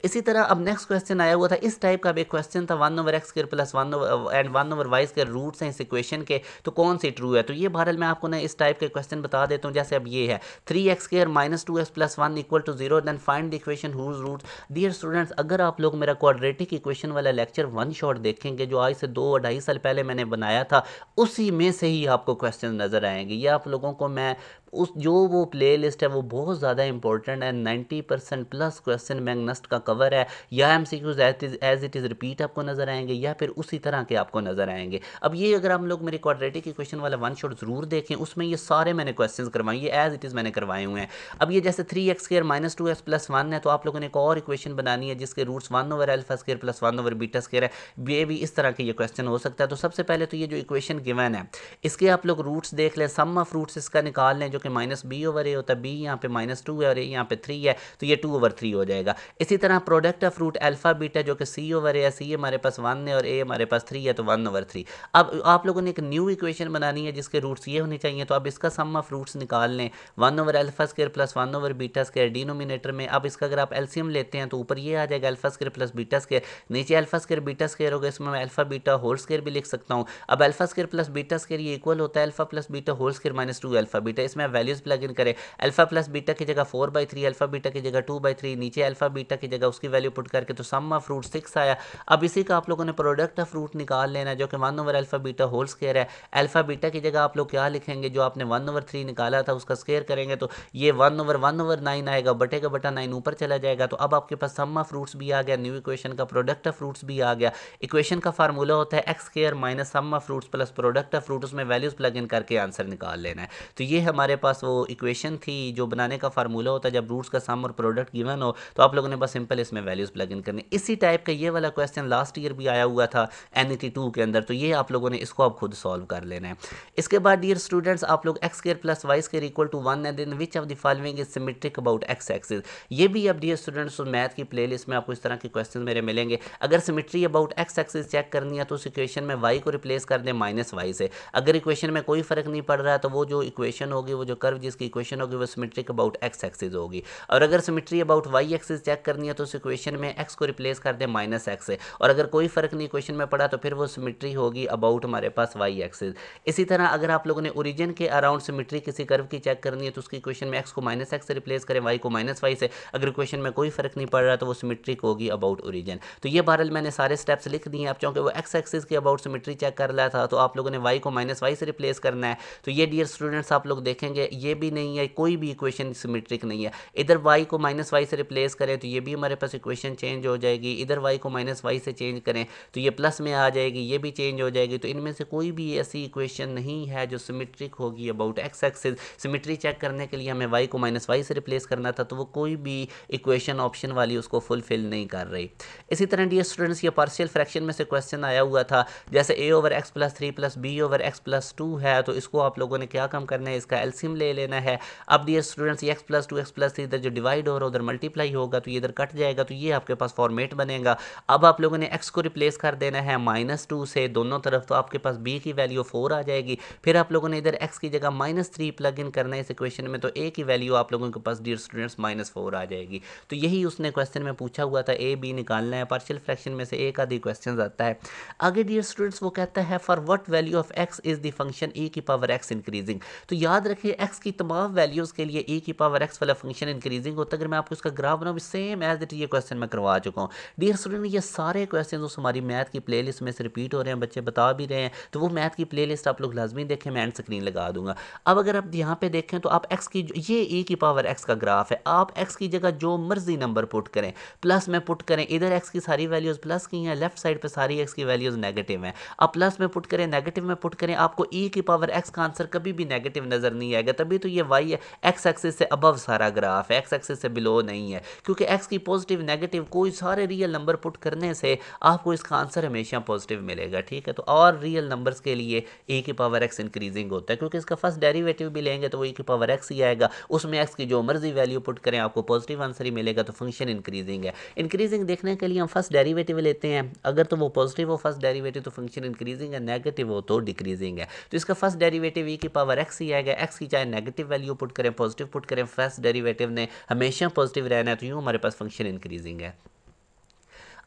इसी तरह अब नेक्स्ट क्वेश्चन आया हुआ था, इस टाइप का भी एक क्वेश्चन था 1/x² प्लस 1/y² रूट्स हैं इस इक्वेशन के, तो कौन सी ट्रू है। तो ये बहरहाल मैं आपको ना इस टाइप के क्वेश्चन बता देता हूँ। जैसे अब ये है 3x² - 2x + 1 = 0, then find the equation whose roots. Dear students अगर आप लोग मेरा क्वाड्रेटिक इक्वेशन वाला लेक्चर 1 शॉट देखेंगे जो आज से 2-2.5 साल पहले मैंने बनाया था, उसी में से ही आपको क्वेश्चन नज़र आएंगे। ये आप लोगों को मैं उस जो वो प्ले लिस्ट है वो बहुत ज़्यादा इंपॉर्टेंट है, 90% प्लस क्वेश्चन बैंक नस्ट का कवर है, या MCQs as it is repeat आपको नज़र आएंगे या फिर उसी तरह के आपको नज़र आएंगे। अब ये अगर हम लोग मेरे क्वाड्रेटिक इक्वेशन वाला 1 शॉट ज़रूर देखें, उसमें ये सारे मैंने क्वेश्चन करवाए, ये एज इट इज़ मैंने करवाए हुए हैं। अब ये जैसे 3x² - 2x + 1 है, तो आप लोगों ने एक और इक्वेशन बनानी है जिसके रूट्स 1/α² + 1/β² है। ये भी इस तरह के ये क्वेश्चन हो सकता है। तो सबसे पहले तो ये जो इक्वेशन गिवन है इसके आप लोग रूट्स देख लें, सम ऑफ रूट्स इसका निकाल लें जो कि -b/a होता है, b यहाँ पे -2 है और a यहाँ पे 3 है, तो ये 2/3 हो जाएगा। इसी तरह product of root alpha beta जो कि c/a है, c हमारे पास 1 है और a हमारे पास 3 है, तो 1/3। अब आप लोगों ने एक न्यू इक्वेशन बनानी है जिसके रूट्स ये होने चाहिए, तो अब इसका सम ऑफ रूट्स निकाल लें 1/α² + 1/β² डिनोमिनेटर में। अब इसका अगर आप एलसीएम लेते हैं तो ऊपर ये आ जाएगा α² + β², नीचे α² β² होगा, इसमें मैं अल्फा बीटा होल स्क्वायर भी लिख सकता हूँ। अब α² + β² ये इक्वल होता है α + beta whole square - 2 alpha beta. इसमें वैल्यूज प्लग इन करें, अल्फा प्लस बीटा की जगह 4/3, अल्फा बीटा की जगह 2/3, नीचे अल्फा बीटा की जगह उसकी वैल्यू पुट करके तो सम ऑफ रूट 6 आया। अब इसी का आप लोगों ने प्रोडक्ट ऑफ रूट निकाल लेना जो कि 1/अल्फा बीटा होल स्क्वायर है। अल्फा बीटा की जगह आप लोग क्या लिखेंगे, जो आपने 1/3 निकाला था उसका स्क्वायर करेंगे तो ये 1/1/9 आएगा, बटेगा बटा 9 ऊपर चला जाएगा। तो अब आपके पास सम ऑफ रूट्स भी आ गया, न्यू इक्वेशन का प्रोडक्ट ऑफ रूट्स भी आ गया। इक्वेशन का फार्मूला होता है x² - sum of roots plus product of root, उसमें वैल्यूज प्लग इन करके आंसर निकाल लेना है। तो ये हमारे पास वो इक्वेशन थी जो बनाने का फार्मूला होता है जब रूट्स का सम और प्रोडक्ट गिवन हो, तो आप लोगों ने बस सिंपल इसमें वैल्यूज प्लग इन करनी। इसी टाइप का ये वाला क्वेश्चन लास्ट ईयर भी आया हुआ था NET 2 के अंदर, तो ये आप लोगों ने इसको आप खुद सॉल्व कर लेना है। इसके बाद डियर स्टूडेंट्स आप लोग x² + y² = 1 and then which of the following is symmetric about x axis. ये भी अब डियर स्टूडेंट्स मैथ की प्लेलिस्ट में आपको इस तरह के क्वेश्चन मेरे मिलेंगे। अगर symmetry about x axis check करनी है तो उस इक्वेशन में y को रिप्लेस कर दें -y से। अगर इक्वेशन में कोई फर्क नहीं पड़ रहा है तो वो जो इक्वेशन होगी, वो जो कर्व जिसकी इक्वेशन होगी वो सिमेट्रिक अबाउट x एक्सिस होगी। और अगर symmetry about y axis check करनी है तो उस इक्वेशन में x को रिप्लेस कर दें -x से। और अगर कोई फर्क नहीं इक्वेशन में पड़ा तो फिर वो सिमेट्री होगी अबाउट हमारे पास y एक्सिस। इसी तरह अगर आप लोगों ने ओरिजिन के अराउंड सिमेट्री किसी कर्व की चेक करनी है तो उसकी इक्वेशन में x को -x से रिप्लेस करें, y को -y से। अगर इक्वेशन में कोई फर्क नहीं पड़ रहा तो वो सिमेट्रिक होगी अबाउट ओरिजिन। तो ये बहरहाल मैंने सारे स्टेप्स लिख दिए हैं। अब चूंकि वो x एक्सिस के अबाउट सिमेट्री चेक कर रहा था तो आप लोगों ने y को -y से रिप्लेस करना है। तो ये डियर स्टूडेंट्स आप लोग देखेंगे ये भी नहीं है, कोई भी इक्वेशन सिमेट्रिक नहीं है। इधर y को -y से रिप्लेस करें तो ये भी हमारे पास इक्वेशन चेंज हो जाएगी, इधर y को -y से चेंज करें तो ये प्लस में आ जाएगी, ये भी चेंज हो जाएगी। तो इनमें से कोई भी ऐसी इक्वेशन नहीं है जो सिमेट्रिक होगी about x axis. Symmetry check करने के लिए हमें y को -y से रिप्लेस करना था, तो वो कोई भी इक्वेशन ऑप्शन वाली उसको फुलफिल नहीं कर रही। इसी तरह डियर स्टूडेंट्स ये पार्शियल फ्रैक्शन में से क्वेश्चन आया हुआ था, जैसे a/x + 3 + b/x + 2 है, तो इसको आप लोगों ने क्या काम करना है, इसका एलसीएम ले लेना है। अब डियर स्टूडेंट्स ये x+2 x+3 इधर जो डिवाइड हो रहा है उधर मल्टीप्लाई होगा तो ये इधर कट जाएगा, तो ये आपके पास फॉर्मेट बनेगा। अब आप लोगों ने x को रिप्लेस कर देना है -2 से दोनों तरफ, तो आपके पास b की वैल्यू 4 आ जाएगी। फिर आप लोगों ने इधर x की जगह -3 प्लग इन करना है इस इक्वेशन में, तो a की वैल्यू आप लोगों के पास डियर स्टूडेंट्स -4 आ जाएगी। तो यही उसने क्वेश्चन में पूछा हुआ था, a b निकालना है, पार्शियल फ्रैक्शन में से एक आधी क्वेश्चन आता है। आगे डियर स्टूडेंट्स वो कहता है for what value of x is the function e की पावर x इंक्रीजिंग। तो याद रखिए x की तमाम वैल्यूज के लिए e की पावर x वाला फंक्शन इंक्रीजिंग होता है। अगर मैं आपको इसका ग्राफ बनाऊं सेम एज इट ये क्वेश्चन मैं करवा चुका हूँ डियर स्टूडेंट। ये सारे क्वेश्चन हमारी मैथ की प्लेलिस्ट में से रिपीट हो रहे हैं, बच्चे बता भी रहे हैं, तो वो मैथ की प्लेलिस्ट आप लोग लाजमी देखें, मैं एंड स्क्रीन लगा दूंगा। अब अगर आप यहाँ पे देखें तो आप x की ये e की पावर x का ग्राफ है, आप x की जगह जो मर्जी नंबर पुट करें, प्लस में पुट करें, इधर x की सारी वैल्यूज प्लस की हैं, लेफ्ट साइड पे सारी x की वैल्यूज नेगेटिव हैं। आप प्लस में पुट करें, नेगेटिव में पुट करें, आपको e की पावर x का आंसर कभी भी नेगेटिव नजर नहीं आएगा। तभी तो ये y x एक्सिस से अबव सारा ग्राफ है, x एक्सिस से बिलो नहीं है, क्योंकि x की पॉजिटिव नेगेटिव कोई सारे रियल नंबर पुट करने से आपको इसका आंसर हमेशा पॉजिटिव मिलेगा, ठीक है। तो और रियल नंबर्स के लिए e की पावर x इंक्रीजिंग होता है, क्योंकि इसका फर्स्ट डेरिवेटिव भी लेंगे तो वो e की पावर x ही आएगा, उसमें x की जो मर्जी वैल्यू पुट करें आपको पॉजिटिव आंसर ही मिलेगा, तो फंक्शन इंक्रीजिंग है। इंक्रीजिंग देखने के लिए हम फर्स्ट डेरिवेटिव लेते हैं, अगर तो वो पॉजिटिव हो फर्स्ट डेरिवेटिव तो फंक्शन इंक्रीजिंग है, नेगेटिव हो तो डिक्रीजिंग है। तो इसका फर्स्ट डेरिवेटिव e की पावर x ही आएगा, x की चाहे नेगेटिव वैल्यू पुट करें पॉजिटिव पुट करें, फर्स्ट डेरिवेटिव ने हमेशा पॉजिटिव रहना है, तो यूँ हमारे पास फंक्शन इंक्रीजिंग है।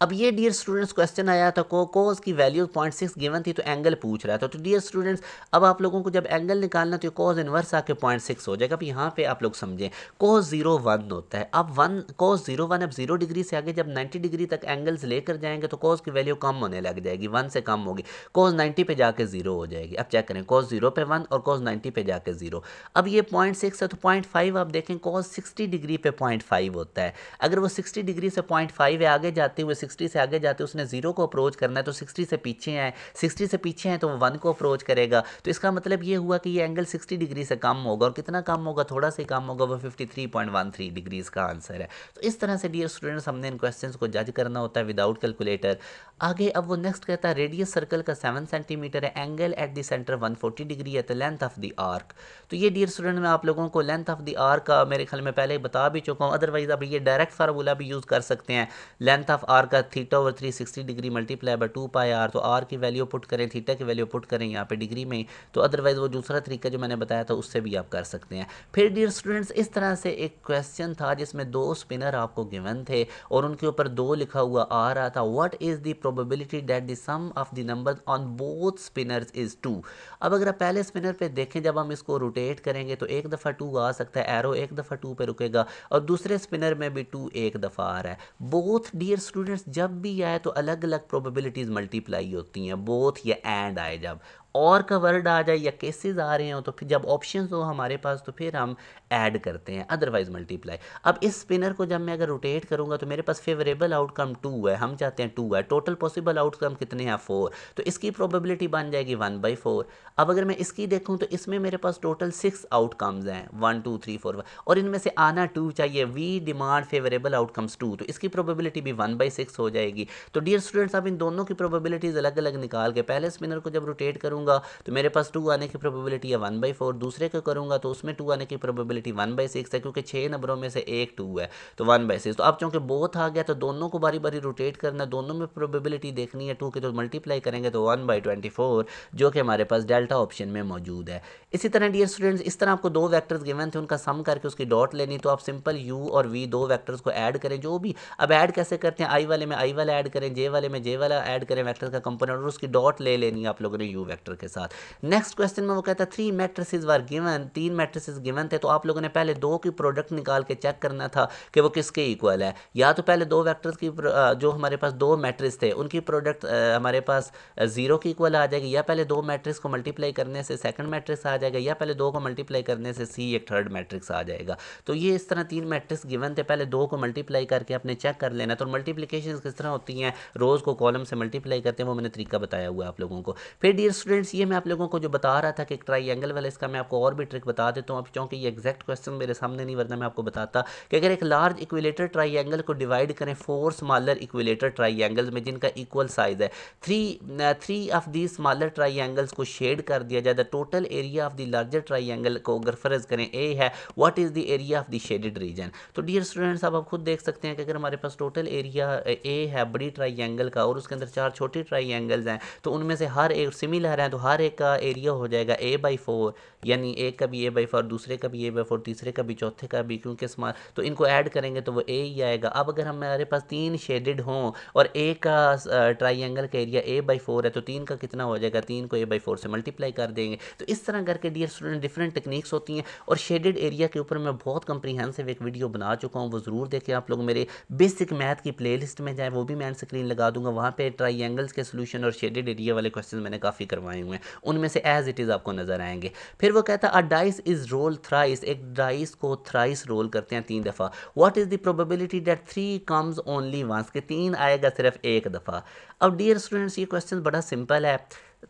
अब ये डियर स्टूडेंट्स क्वेश्चन आया था कोस की वैल्यू 0.6 गिवन थी, तो एंगल पूछ रहा था। तो डियर स्टूडेंट्स अब आप लोगों को जब एंगल निकालना तो कोस इनवर्स आके 0.6 हो जाएगा। अब यहाँ पे आप लोग समझें कोस 0 1 होता है, अब कोस 0 1 अब 0 डिग्री से आगे जब 90 डिग्री तक एंगल्स लेकर जाएंगे तो कोस की वैल्यू कम होने लग जाएगी, 1 से कम होगी, कोस 90 पे जाके 0 हो जाएगी। अब चेक करें कोस 0 पे 1 और कोस 90 पे जाके 0। अब ये 0.6 है तो 0.5 आप देखें कोस 60 डिग्री पे 0.5 होता है, अगर वो 60 डिग्री से 0.5 है आगे जाते हुए 60 से आगे जाते उसने 0 को अप्रोच करना है, तो 60 से पीछे आए, 60 से पीछे हैं तो वो 1 को अप्रोच करेगा। तो इसका मतलब ये हुआ कि ये एंगल 60 डिग्री से कम होगा, और कितना कम होगा, थोड़ा सा कम होगा, वो 53.13 डिग्री इसका आंसर है। तो इस तरह से डियर स्टूडेंट्स हमने इन क्वेश्चंस को जज करना होता है विदाउट कैलकुलेटर। आगे अब वो नेक्स्ट कहता है रेडियस सर्कल का 7 सेंटीमीटर है, angle at the centre 140 degree है, तो लेंथ ऑफ द आर्क। तो ये डियर स्टूडेंट मैं आप लोगों को लेंथ ऑफ द आर्क का मेरे ख्याल में पहले बता भी चुका हूँ, अदरवाइज आप ये डायरेक्ट फार्मूला भी यूज़ कर सकते हैं। लेंथ ऑफ आर्क का θ/360 डिग्री मल्टीप्लाई बाय 2πr, तो आर की वैल्यू पुट करें, थीटा की वैल्यू पुट करें यहाँ पे डिग्री में, तो अदरवाइज वो दूसरा तरीका जो मैंने बताया था उससे भी आप कर सकते हैं। फिर डियर स्टूडेंट्स इस तरह से एक क्वेश्चन था जिसमें 2 स्पिनर आपको गिवन थे और उनके ऊपर 2 लिखा हुआ आ रहा था, what is the probability that the sum of the number on both spinners is 2। अब अगर आप पहले स्पिनर पे देखें जब हम इसको रोटेट करेंगे तो एक दफ़ा 2 आ सकता है, एरो एक दफ़ा 2 पे रुकेगा, और दूसरे स्पिनर में भी 2 एक दफ़ा आ रहा है। बोथ डियर स्टूडेंट्स जब भी आए तो अलग अलग प्रोबेबिलिटीज़ मल्टीप्लाई होती हैं, बोथ या एंड आए, जब और का वर्ड आ जाए या केसेस आ रहे हो तो फिर जब ऑप्शंस हो हमारे पास तो फिर हम ऐड करते हैं, अदरवाइज मल्टीप्लाई। अब इस स्पिनर को जब मैं अगर रोटेट करूंगा तो मेरे पास फेवरेबल आउटकम 2 है, हम चाहते हैं 2 है, टोटल पॉसिबल आउटकम कितने हैं 4, तो इसकी प्रोबेबिलिटी बन जाएगी 1/4। अब अगर मैं इसकी देखूं तो इसमें मेरे पास टोटल 6 आउटकम्स हैं 1 2 3 4 और इनमें से आना 2 चाहिए, वी डिमांड फेवरेबल आउटकम्स 2, तो इसकी प्रोबेबिलिटी भी 1/6 हो जाएगी। तो डियर स्टूडेंट्स अब इन दोनों की प्रोबेबिलिटीज अलग अलग निकाल के पहले स्पिनर को जब रोटेट करूंगा तो मेरे पास 2 आने की प्रोबेबिलिटी है 1/4, दूसरे को करूंगा तो उसमें 2 आने की प्रोबेबिलिटी 1/6 है, क्योंकि 6 नंबरों में से एक 2 है तो 1/6। तो अब चूंकि बोथ आ गया तो दोनों को बारी बारी रोटेट करना, दोनों में प्रोबेबिलिटी देखनी है 2 की, तो मल्टीप्लाई करेंगे तो 1/24 जो कि हमारे पास डेल्टा ऑप्शन में मौजूद है। इसी तरह डियर स्टूडेंट्स इस तरह आपको 2 वेक्टर्स गिवन थे, उनका सम करके उसकी डॉट लेनी, तो आप सिंपल u और v 2 वेक्टर्स को ऐड करें, जो भी अब ऐड कैसे करते हैं, i वाले में i वाला ऐड करें, j वाले में j वाला ऐड करें वेक्टर का कंपोनेंट, और उसकी डॉट ले लेनी है आप लोगों ने u वेक्टर के साथ। नेक्स्ट क्वेश्चन में वो कहता है 3 matrices were given, 3 matrices given थे, तो आप लोगों ने पहले 2 की प्रोडक्ट निकाल के चेक करना था कि वो किसके इक्वल है। या तो पहले 2 वेक्टर्स की जो हमारे पास 2 मैट्रिक्स थे उनकी प्रोडक्ट हमारे पास 0 की इक्वल आ जाएगी, या पहले 2 मैट्रिक्स को मल्टीप्लाई करने से सेकंड मैट्रिक्स आ जाएगा, या पहले 2 को मल्टीप्लाई करने से सी एक थर्ड मैट्रिक्स आ जाएगा। तो ये इस तरह 3 मैट्रिक्स गिवन थे, पहले 2 को मल्टीप्लाई करके अपने चेक कर लेना। तो मल्टीप्लिकेशन किस तरह होती हैं, रोज़ को कॉलम से मल्टीप्लाई करते हैं, वो मैंने तरीका बताया हुआ है आप लोगों को। फिर डियर स्टूडेंट्स स्टूडेंट्स ये मैं आप लोगों को जो बता रहा था कि एक ट्राइंगल वाला, इसका मैं आपको और भी ट्रिक बता देता हूँ अब, क्योंकि ये एग्जैक्ट क्वेश्चन मेरे सामने नहीं, वरना मैं आपको बताता कि अगर एक लार्ज इक्विलेटर ट्राइंगल को डिवाइड करें 4 स्मॉलर इक्विलेटर ट्राइंगल्स में जिनका इक्वल साइज है, three of the smaller triangles को शेड कर दिया जाए, the total area of the larger triangle को अगर फर्ज करें ए है, what is the area of the shaded region. तो डियर स्टूडेंट्स अब आप खुद देख सकते हैं कि अगर हमारे पास टोटल एरिया ए है बड़ी ट्राइंगल का और उसके अंदर 4 छोटे ट्राइंगल्स हैं, तो उनमें से हर एक सिमिलर है, तो हर एक का एरिया हो जाएगा a/4, यानी एक का भी a/4, दूसरे का भी a/4, तीसरे का भी, चौथे का भी, क्योंकि स्मॉल, तो इनको ऐड करेंगे तो वो a ही आएगा। अब अगर हमारे पास 3 शेडेड हों और एक का ट्राइंगल का एरिया a/4 है, तो 3 का कितना हो जाएगा, 3 को a/4 से मल्टीप्लाई कर देंगे। तो इस तरह करके डियर स्टूडेंट डिफरेंट टेक्निक्स होती हैं, और शेडेड एरिया के ऊपर मैं बहुत कंप्रीहेंसिव एक वीडियो बना चुका हूँ, वो ज़रूर देखें आप लोग। मेरे बेसिक मैथ की प्लेलिस्ट में जाए, वो भी मैं स्क्रीन लगा दूंगा, वहाँ पे ट्राइंगल्स के सोल्यूशन और शेडेड एरिया वाले क्वेश्चन मैंने काफ़ी करवाए हुए हैं, उनमें से एज इट इज़ आपको नजर आएंगे। फिर वो कहता है a dice is roll thrice, एक डाइस को थ्राइस रोल करते हैं 3 दफ़ा, what is the probability that 3 comes only once, के 3 आएगा सिर्फ एक दफ़ा। अब डियर स्टूडेंट्स ये क्वेश्चन बड़ा सिंपल है,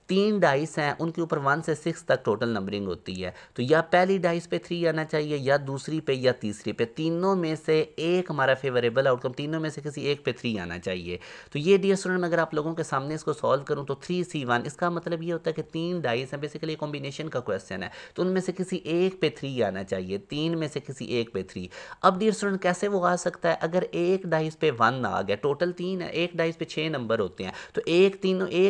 3 डाइस हैं, उनके ऊपर 1 से 6 तक टोटल नंबरिंग होती है, तो या पहली डाइस पे 3 आना चाहिए, या दूसरी पे, या तीसरी पे, तीनों में से एक हमारा फेवरेबल आउटकम, तीनों में से किसी एक पे 3 आना चाहिए। तो ये डियर स्टूडेंट अगर आप लोगों के सामने इसको सॉल्व करूं तो 3C1, इसका मतलब ये होता है कि 3 डाइस हैं, बेसिकली कॉम्बिनेशन का क्वेश्चन है, तो उनमें से किसी एक पे 3 आना चाहिए, 3 में से किसी एक पे 3। अब डियर स्टूडेंट कैसे वो आ सकता है, अगर एक डाइस पे 1 आ गया, टोटल 3 है, एक डाइस पे 6 नंबर होते हैं, तो एक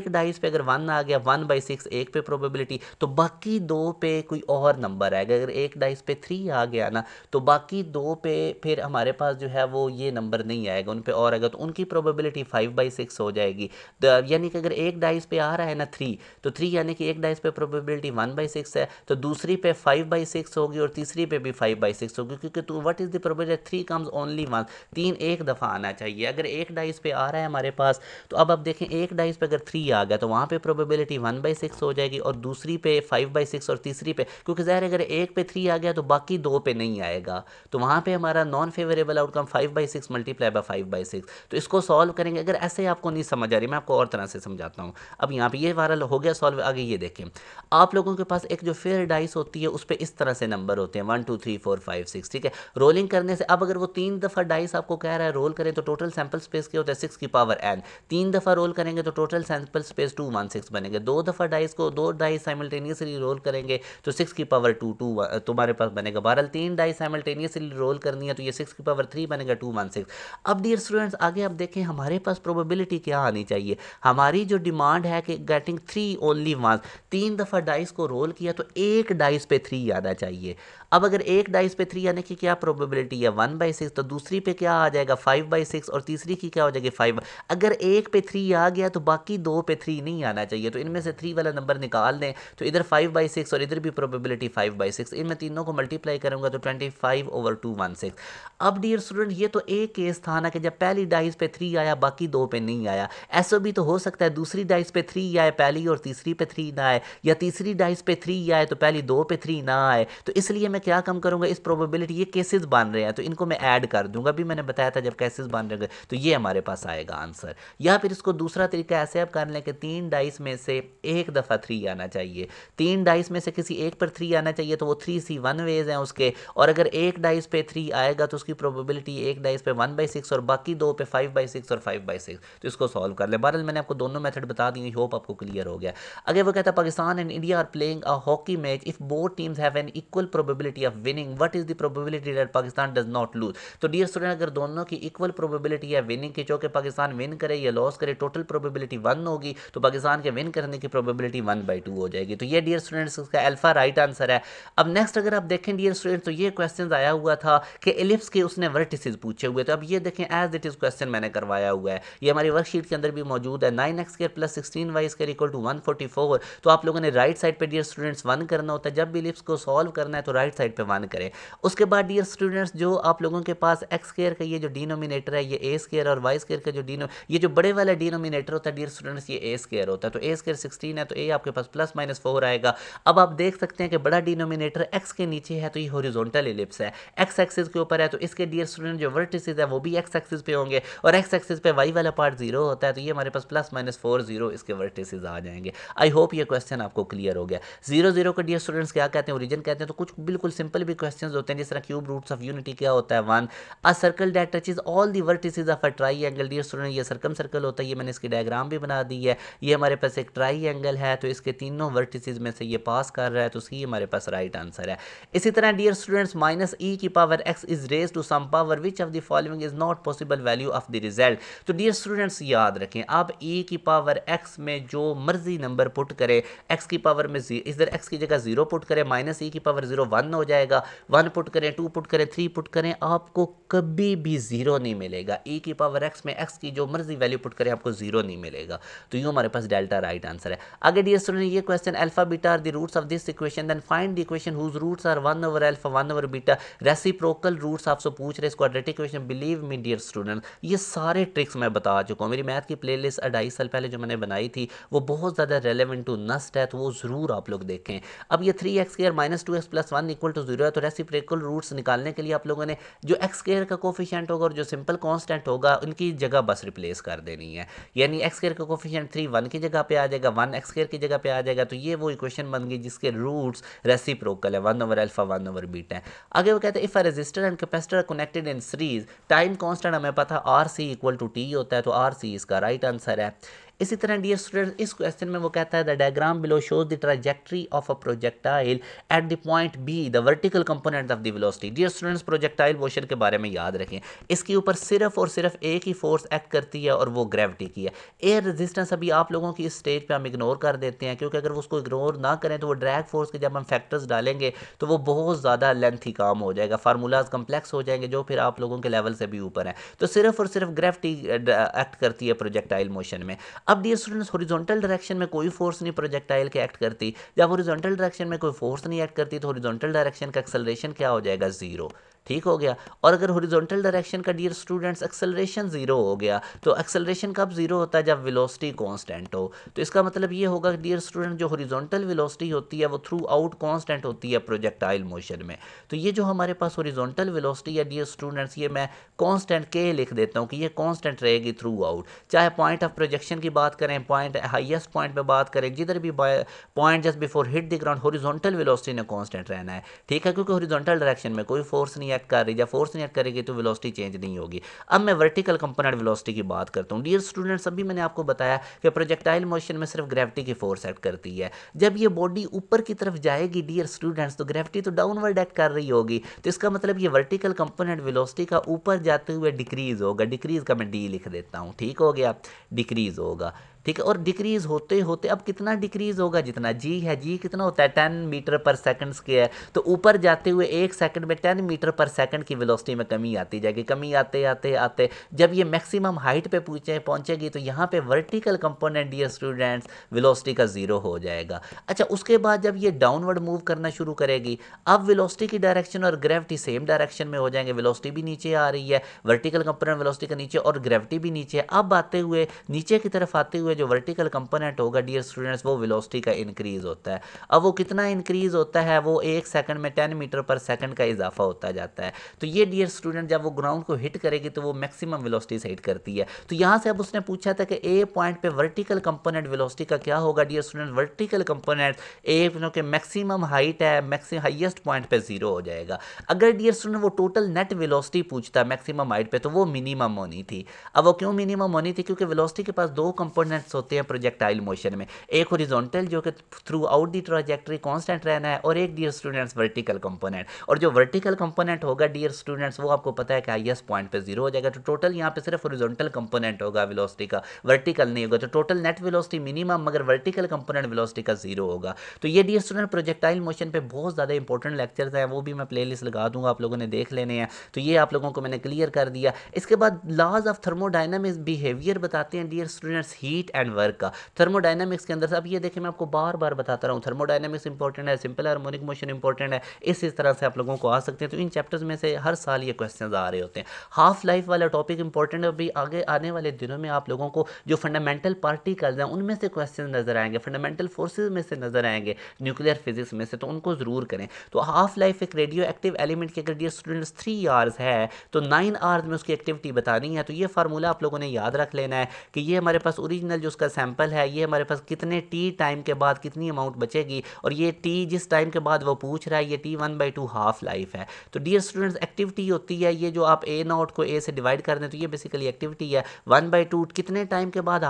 डाइस पे अगर 1 आ गया, 1/6 एक पे प्रोबेबिलिटी, तो बाकी 2 पे कोई और नंबर आएगा। अगर एक डाइस पे 3 आ गया ना, तो बाकी 2 पे फिर हमारे पास जो है वो ये नंबर नहीं आएगा, उन पे और आएगा, तो उनकी प्रोबेबिलिटी 5/6 हो जाएगी। यानी कि अगर एक डाइस पे आ रहा है ना 3, तो 3 यानी कि एक डाइस पे प्रोबेबिलिटी 1/6 है, तो दूसरी पे 5/6 होगी और तीसरी पे भी 5/6 होगी, क्योंकि तो what is the probability 3 comes only once, 3 एक दफ़ा आना चाहिए। अगर एक डाइस पे आ रहा है हमारे पास, तो अब आप देखें एक डाइस पे अगर 3 आ गया, तो वहाँ पे प्रोबेबिलिटी 1/6 हो जाएगी, और दूसरी पे 5/6 और तीसरी पे, क्योंकि ज़ाहिर अगर एक पे 3 आ गया तो बाकी 2 पे नहीं आएगा, तो वहाँ पे हमारा non favourable outcome 5/6 multiply by 5/6। तो इसको सॉल्व करेंगे। अगर ऐसे आपको नहीं समझ आ रही, मैं आपको और तरह से समझाता हूँ। अब यहाँ पे ये वायरल हो गया सॉल्व। आगे ये देखें, आप लोगों के पास एक जो फेयर डाइस होती है उस पर इस तरह से नंबर होते हैं 1 2 3 4 5 6, ठीक है। रोलिंग करने से अब अगर वो 3 दफ़ा डाइस आपको कह रहा है रोल करें, तो टोटल सैंपल स्पेस क्या होता है 6 की पावर n, 3 दफ़ा रोल करेंगे तो टोटल सैंपल स्पेस 216 बनेंगे। 2 दफ़ा डाइस को 2 डाइस साइमल्टेनियसली रोल करेंगे तो 6 की पावर 2 तुम्हारे पास बनेगा। बहरहाल 3 डाइस साइमल्टेनियसली रोल करनी है तो ये 6 की पावर 3 बनेगा 216। अब डियर स्टूडेंट्स आगे आप देखें हमारे पास प्रोबेबिलिटी क्या आनी चाहिए। हमारी जो डिमांड है कि गेटिंग 3 ओनली वंस, 3 दफ़ा डाइस को रोल किया तो एक डाइस पे 3 आना चाहिए। अब अगर एक डाइस पे 3 आने की क्या प्रोबेबिलिटी है 1/6, तो दूसरी पे क्या आ जाएगा 5/6 और तीसरी की क्या हो जाएगी 5। अगर एक पे 3 आ गया तो बाकी 2 पे 3 नहीं आना चाहिए, तो इनमें से 3 वाला नंबर निकाल दें, तो इधर 5/6 और इधर भी प्रोबेबिलिटी 5/6, इनमें तीनों को मल्टीप्लाई करूंगा तो 25/216। अब डियर स्टूडेंट ये तो एक केस था ना कि जब पहली डाइस पे 3 आया बाकी 2 पे नहीं आया। ऐसा भी तो हो सकता है दूसरी डाइस पे 3 आए पहली और तीसरी पे 3 ना आए, या तीसरी डाइस पे 3 आए तो पहली 2 पे 3 ना आए। तो इसलिए मैं क्या कम करूंगा, इस प्रोबेबिलिटी ये केसेस बन रहे हैं तो इनको मैं ऐड कर दूंगा। अभी मैंने बताया था जब केसेस बन रहे तो ये हमारे पास आएगा आंसर। या फिर इसको दूसरा तरीका ऐसे आप कर लें कि 3 डाइस में से एक दफ़ा 3 आना चाहिए, 3 डाइस में से किसी एक पर 3 आना चाहिए, तो वो 3C1 वेज हैं उसके, और अगर एक डाइस पे 3 आएगा तो उसकी प्रोबेबिलिटी एक डाइस पे 1/6 और बाकी 2 पे 5/6 और 5/6। तो इसको सॉल्व कर ले। बहरहाल मैंने आपको दोनों मेथड बता दी, होप आपको क्लियर हो गया। अगर वो कहता है Pakistan and India are playing a hockey match, if both teams have an equal probability of winning, what is the probability that Pakistan does not lose. तो डियर स्टूडेंट अगर दोनों की इक्वल प्रोबेबिलिटी है विनिंग की, चूंकि पाकिस्तान विन करे या लॉस करे, टोटल प्रोबेबिलिटी 1 होगी, तो पाकिस्तान के विन करने की प्रोबेबिलिटी 1/2 हो जाएगी। तो ये डियर स्टूडेंट्स इसका अल्फा राइट आंसर है। अब नेक्स्ट अगर आप देखें डियर स्टूडेंट्स, तो ये क्वेश्चन आया हुआ था कि एलिप्स के उसने वर्टिसेस पूछे हुए थे। अब ये देखें एज इट इज क्वेश्चन मैंने करवाया हुआ है, ये हमारी वर्कशीट के अंदर भी मौजूद है। 9x² + 16y² = 144। तो आप लोगों ने राइट साइड पे डियर स्टूडेंट्स 1 करना होता है। जब भी एलिप्स को सॉल्व करना है तो राइट राइट साइड पे 1 करें। उसके बाद डियर स्टूडेंट्स जो आप लोगों के पास एक्स स्क्वायर का ये जो डिनोमिनेटर है ये ए स्क्वायर और वाई स्क्वायर का जो ये जो बड़े वाला डिनोमिनेटर होता है डियर स्टूडेंट्स ये ए स्क्वायर होता है। तो ए स्क्वायर 16 है तो ए आपके पास प्लस माइनस 4 आएगा। अब आप देख सकते हैं कि बड़ा डिनोमिनेटर एक्स के नीचे है तो ये हॉरिजॉन्टल एलिप्स है, एक्स एक्सिस के ऊपर है तो इसके डियर स्टूडेंट जो वर्टिसेस है वो भी एक्स एक्सिस पे होंगे और एक्स एक्सिस पे वाई वाला पार्ट 0 होता है तो ये हमारे पास प्लस माइनस 4 0 इसके वर्टिसेस आ जाएंगे। आई होप ये क्वेश्चन आपको क्लियर हो गया। 0 0 का डियर स्टूडेंट्स क्या कहते हैं, ओरिजिन कहते हैं। तो कुछ बिल्कुल सिंपल भी क्वेश्चंस होते हैं जिस तरह क्यूब रूट्स ऑफ यूनिटी क्या होता है 1, a circle that touches all the vertices of a triangle. Dear student ये सर्कम सर्कल होता है, ये मैंने इसकी डायग्राम भी बना दी है। ये हमारे पास एक ट्राइएंगल है तो इसके तीनों वर्टिसेस में से ये पास कर रहा है तो सी हमारे पास राइट आंसर है। इसी तरह डियर स्टूडेंट्स माइनस ई की power x is raise to some power which of the following is not possible value of the result. तो डियर स्टूडेंट्स याद रखें आप ई की पावर एक्स में जो मर्जी नंबर पुट करें, एक्स की पावर में इधर एक्स की जगह 0 पुट करें, माइनस ई की पावर 0 1 हो जाएगा, 1 पुट करें, 2 पुट करें, 3 पुट करें, आपको कभी भी 0 नहीं मिलेगा। ई की पावर एक्स में एक्स की जो मर्जी वैल्यू पुट करें आपको 0 नहीं मिलेगा। तो यूँ हमारे पास डेल्टा राइट आंसर है। आगे डियर स्टूडेंट ये question alpha beta are the roots of this equation then find the equation whose roots are 1 over alpha 1 over beta reciprocal roots आपसे पूछ रहे, quadratic equation. Believe me dear student ये सारे tricks मैं बता चुका हूँ। मेरी मैथ की प्लेलिस्ट 2.5 साल पहले जो मैंने बनाई थी वो बहुत ज़्यादा रेलेवेंट टू नस्ट है तो वो ज़रूर आप लोग देखें। अब ये 3x square minus 2x plus 1 equal to 0 है तो रेसिप्रोकल रूट्स निकालने के लिए आप लोगों ने जो एक्स स्क्वायर का कोफिशिएंट होगा और जो सिंपल कांस्टेंट होगा उनकी जगह बस रिप्लेस कर देनी है। यानी एक्स स्क्वायर का कोफिशिएंट 3 1 की जगह पे आ जाएगा, 1 एक्स स्क्वायर की जगह पे आ जाएगा। तो ये वो इक्वेशन बन गई जिसके रूट्स रेसिप्रोकल है, 1 ओवर अल्फा 1 ओवर बीटा है। आगे वो कहते हैं if a resistor and capacitor connected in series time constant हमें पता R C equal to T होता है तो आर सी इसका राइट आंसर है। इसी तरह डियर स्टूडेंट इस क्वेश्चन में वो कहता है the diagram below shows the trajectory of a projectile at the point B the vertical component of the velocity. Dear students projectile motion के बारे में याद रखें, इसके ऊपर सिर्फ और सिर्फ एक ही फोर्स एक्ट करती है और वो ग्रेविटी की है। एयर रेजिस्टेंस अभी आप लोगों की इस स्टेज पे हम इग्नोर कर देते हैं क्योंकि अगर उसको इग्नोर ना करें तो वो ड्रैग फोर्स के जब हम फैक्टर्स डालेंगे तो वो बहुत ज़्यादा लेंथी काम हो जाएगा, फार्मूलाज कम्प्लेक्स हो जाएंगे जो फिर आप लोगों के लेवल से भी ऊपर है। तो सिर्फ और सिर्फ ग्रेविटी एक्ट करती है प्रोजेक्टाइल मोशन में। अब डियर स्टूडेंट्स हॉरिजॉन्टल डायरेक्शन में कोई फोर्स नहीं प्रोजेक्टाइल के एक्ट करती। जब हॉरिजॉन्टल डायरेक्शन में कोई फोर्स नहीं एक्ट करती तो हॉरिजॉन्टल डायरेक्शन का एक्सेलरेशन क्या हो जाएगा 0। ठीक हो गया। और अगर हॉरिजॉन्टल डायरेक्शन का डियर स्टूडेंट्स एक्सेलरेशन 0 हो गया तो एक्सेलरेशन कब 0 होता है जब वेलोसिटी कांस्टेंट हो। तो इसका मतलब ये होगा कि डियर स्टूडेंट जो हॉरिजॉन्टल वेलोसिटी होती है वो थ्रू आउट कांस्टेंट होती है प्रोजेक्टाइल मोशन में। तो ये जो हमारे पास हॉरिजॉन्टल वेलोसिटी है डियर स्टूडेंट्स ये मैं कांस्टेंट के लिख देता हूँ कि ये कांस्टेंट रहेगी थ्रू आउट। चाहे पॉइंट ऑफ प्रोजेक्शन की बात करें, पॉइंट हाईएस्ट पॉइंट पे बात करें, जिधर भी point just before hit the ground horizontal velocity ने कांस्टेंट रहना है। ठीक है, क्योंकि हॉरिजॉन्टल डायरेक्शन में कोई फोर्स नहीं एक्ट कर रही, जब फोर्स नहीं एक्ट करेगी तो वेलोसिटी चेंज नहीं होगी। अब मैं वर्टिकल कंपोनेंट वेलोसिटी की बात करता हूँ। डियर स्टूडेंट्स अभी मैंने आपको बताया कि प्रोजेक्टाइल मोशन में सिर्फ ग्रेविटी की फोर्स एक्ट करती है। जब ये बॉडी ऊपर की तरफ जाएगी डियर स्टूडेंट्स तो ग्रेविटी तो डाउनवर्ड एक्ट कर रही होगी, तो इसका मतलब ये वर्टिकल कंपोनेंट वेलोसिटी का ऊपर जाते हुए डिक्रीज होगा। डिक्रीज का मैं डी लिख देता हूँ, ठीक हो गया, डिक्रीज होगा। ठीक है, और डिक्रीज होते होते अब कितना डिक्रीज होगा, जितना जी है, जी कितना होता है 10 मीटर पर सेकंड स्क्वायर, तो ऊपर जाते हुए 1 सेकंड में 10 मीटर पर सेकंड की वेलोसिटी में कमी आती जाएगी। कमी आते आते आते जब ये मैक्सिमम हाइट पे पहुंचेगी तो यहाँ पे vertical component dear students velocity का 0 हो जाएगा। अच्छा, उसके बाद जब ये डाउनवर्ड मूव करना शुरू करेगी अब वेलोसिटी की डायरेक्शन और ग्रेविटी सेम डायरेक्शन में हो जाएंगे। वेलोसिटी भी नीचे आ रही है, वर्टिकल कंपोनेंट वेलोसिटी का नीचे और ग्रेविटी भी नीचे। अब आते हुए नीचे की तरफ आते हुए जो वर्टिकल कंपोनेंट होगा डियर स्टूडेंट्स वो वेलोसिटी का इंक्रीज होता है। अब वो कितना इंक्रीज होता है, वो 1 सेकंड में 10 मीटर पर सेकंड का इजाफा होता जाता है। तो ये डियर स्टूडेंट जब वो ग्राउंड को हिट करेगी तो वो मैक्सिमम वेलोसिटी से हिट करती है। तो यहाँ से अब उसने पूछा था कि ए पॉइंट पे वर्टिकल कंपोनेंट वेलोसिटी का क्या होगा dear student. Vertical component A के मैक्सिमम हाइट है, मैक्सिमम हाईएस्ट पॉइंट पे 0 हो जाएगा। अगर डियर स्टूडेंट वो टोटल नेट वेलोसिटी पूछता मैक्सिमम हाइट पे तो वो मिनिमम होनी थी। अब वो क्यों मिनिमम होनी थी, क्योंकि वेलोसिटी के पास 2 कंपोनेंट्स होते हैं प्रोजेक्टाइल मोशन में, एक हॉरिजॉन्टल जो कि through out the trajectory constant रहना है और एक डियर स्टूडेंट्स वर्टिकल कंपोनेंट। और जो वर्टिकल कंपोनेंट होगा डियर स्टूडेंट्स वो आपको पता है कि हाईएस्ट पॉइंट पे 0 हो जाएगा। तो टोटल यहाँ पे सिर्फ हॉरिजॉन्टल कंपोनेंट होगा वेलोसिटी का, वर्टिकल नहीं होगा। तो टोटल नेट वेलोसिटी मिनिमम मगर वर्टिकल कंपोनेंट वेलोसिटी का 0 होगा। तो ये डियर स्टूडेंट प्रोजेक्टाइल मोशन पे बहुत ज़्यादा इंपॉर्टेंट लेक्चर्स हैं, वो भी मैं प्लेलिस्ट लगा दूंगा, आप लोगों ने देख लेने हैं। तो ये आप लोगों को मैंने क्लियर कर दिया। इसके बाद लॉज ऑफ थर्मोडायनामिक्स बिहेवियर बताते हैं dear students heat and work का। थर्मोडायनामिक्स के अंदर से अब ये देखिए मैं आपको बार बार बताता रहा हूँ, थर्मोडायनामिक्स इंपॉर्टेंट है, सिंपल हार्मोनिक मोशन इंपॉर्टेंट है, इस तरह से आप लोगों को आ सकते हैं। तो इन चैप्टर्स में से हर साल ये क्वेश्चन आ रहे होते हैं। हाफ लाइफ वाला टॉपिक इंपॉर्टेंट है, अभी आगे आने वाले दिनों में आप लोगों को जो फंडामेंटल पार्टिकल्स हैं उनमें से क्वेश्चन नजर आएंगे, फंडामेंटल फोर्सेज में से नजर आएंगे, न्यूक्लियर फिजिक्स में से, तो उनको जरूर करें। तो हाफ लाइफ एक रेडियो एक्टिव एलिमेंट की अगर डियर स्टूडेंट्स 3 आवर्स है तो 9 आवर्स में उसकी एक्टिविटी बतानी है। तो ये फार्मूला आप लोगों ने याद रख लेना है कि ये हमारे पास ओरिजिनल जो उसका सैंपल है, ये हमारे पास कितने टी टाइम के बाद कितनी अमाउंट बचेगी, और ये टी जिस टाइम के बाद वो पूछ रहा है ये टी 1/2 हाफ लाइफ है। तो डियर स्टूडेंट्स एक्टिविटी होती है ये जो आप ए नॉट को ए से डिवाइड कर दें तो ये बेसिकली एक्टिविटी है 1/2 कितने टाइम के बाद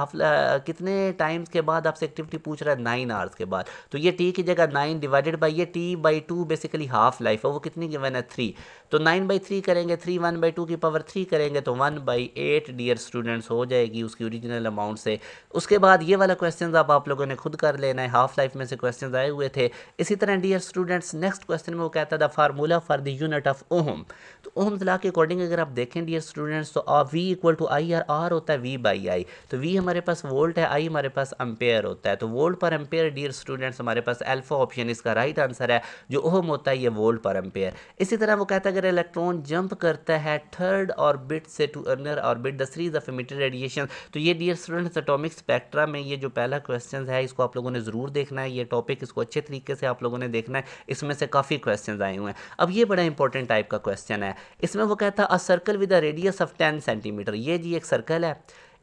कितने टाइम्स के बाद आपसे एक्टिविटी पूछ रहा है 9 आवर्स के बाद। तो ये टी की जगह 9 डिवाइडेड बाई ये टी/2 बेसिकली हाफ लाइफ है, वो कितनी गिवन है 3। तो 9/3 करेंगे, 3 1/2 की पावर 3 करेंगे तो 1/8 डियर स्टूडेंट्स हो जाएगी उसकी ओरिजिनल अमाउंट से। उसके बाद ये वाला क्वेश्चन आप लोगों ने खुद कर लेना है, हाफ लाइफ में से क्वेश्चन आए हुए थे। इसी तरह डियर स्टूडेंट्स नेक्स्ट क्वेश्चन में वो कहता था formula for the unit of ohm. तो ओहम्स लॉ के अकॉर्डिंग अगर आप देखें डियर स्टूडेंट्स तो V equal to I R होता है V/I। तो वी हमारे पास वोल्ट है, आई हमारे पास एम्पेयर होता है। तो volt per ampere dear students हमारे पास अल्फा ऑप्शन इसका राइट आंसर है, जो ओहम होता है ये वोल्ट पर एम्पेयर। इसी तरह वो कहता है अगर इलेक्ट्रॉन जंप करता है थर्ड ऑर्बिट से to inner orbit the series of emitted radiation. तो ये डियर स्टूडेंट्स एटॉमिक स्पेक्ट्रा में ये जो पहला क्वेश्चन है इसको आप लोगों ने जरूर देखना है, ये टॉपिक इसको अच्छे तरीके से आप लोगों ने देखना है, इसमें से काफ़ी क्वेश्चन आए हुए हैं। अब ये बड़ा इंपॉर्टेंट टाइप का क्वेश्चन है, इसमें वो कहता है a circle with a radius of 10 centimetre. ये जी एक सर्कल है,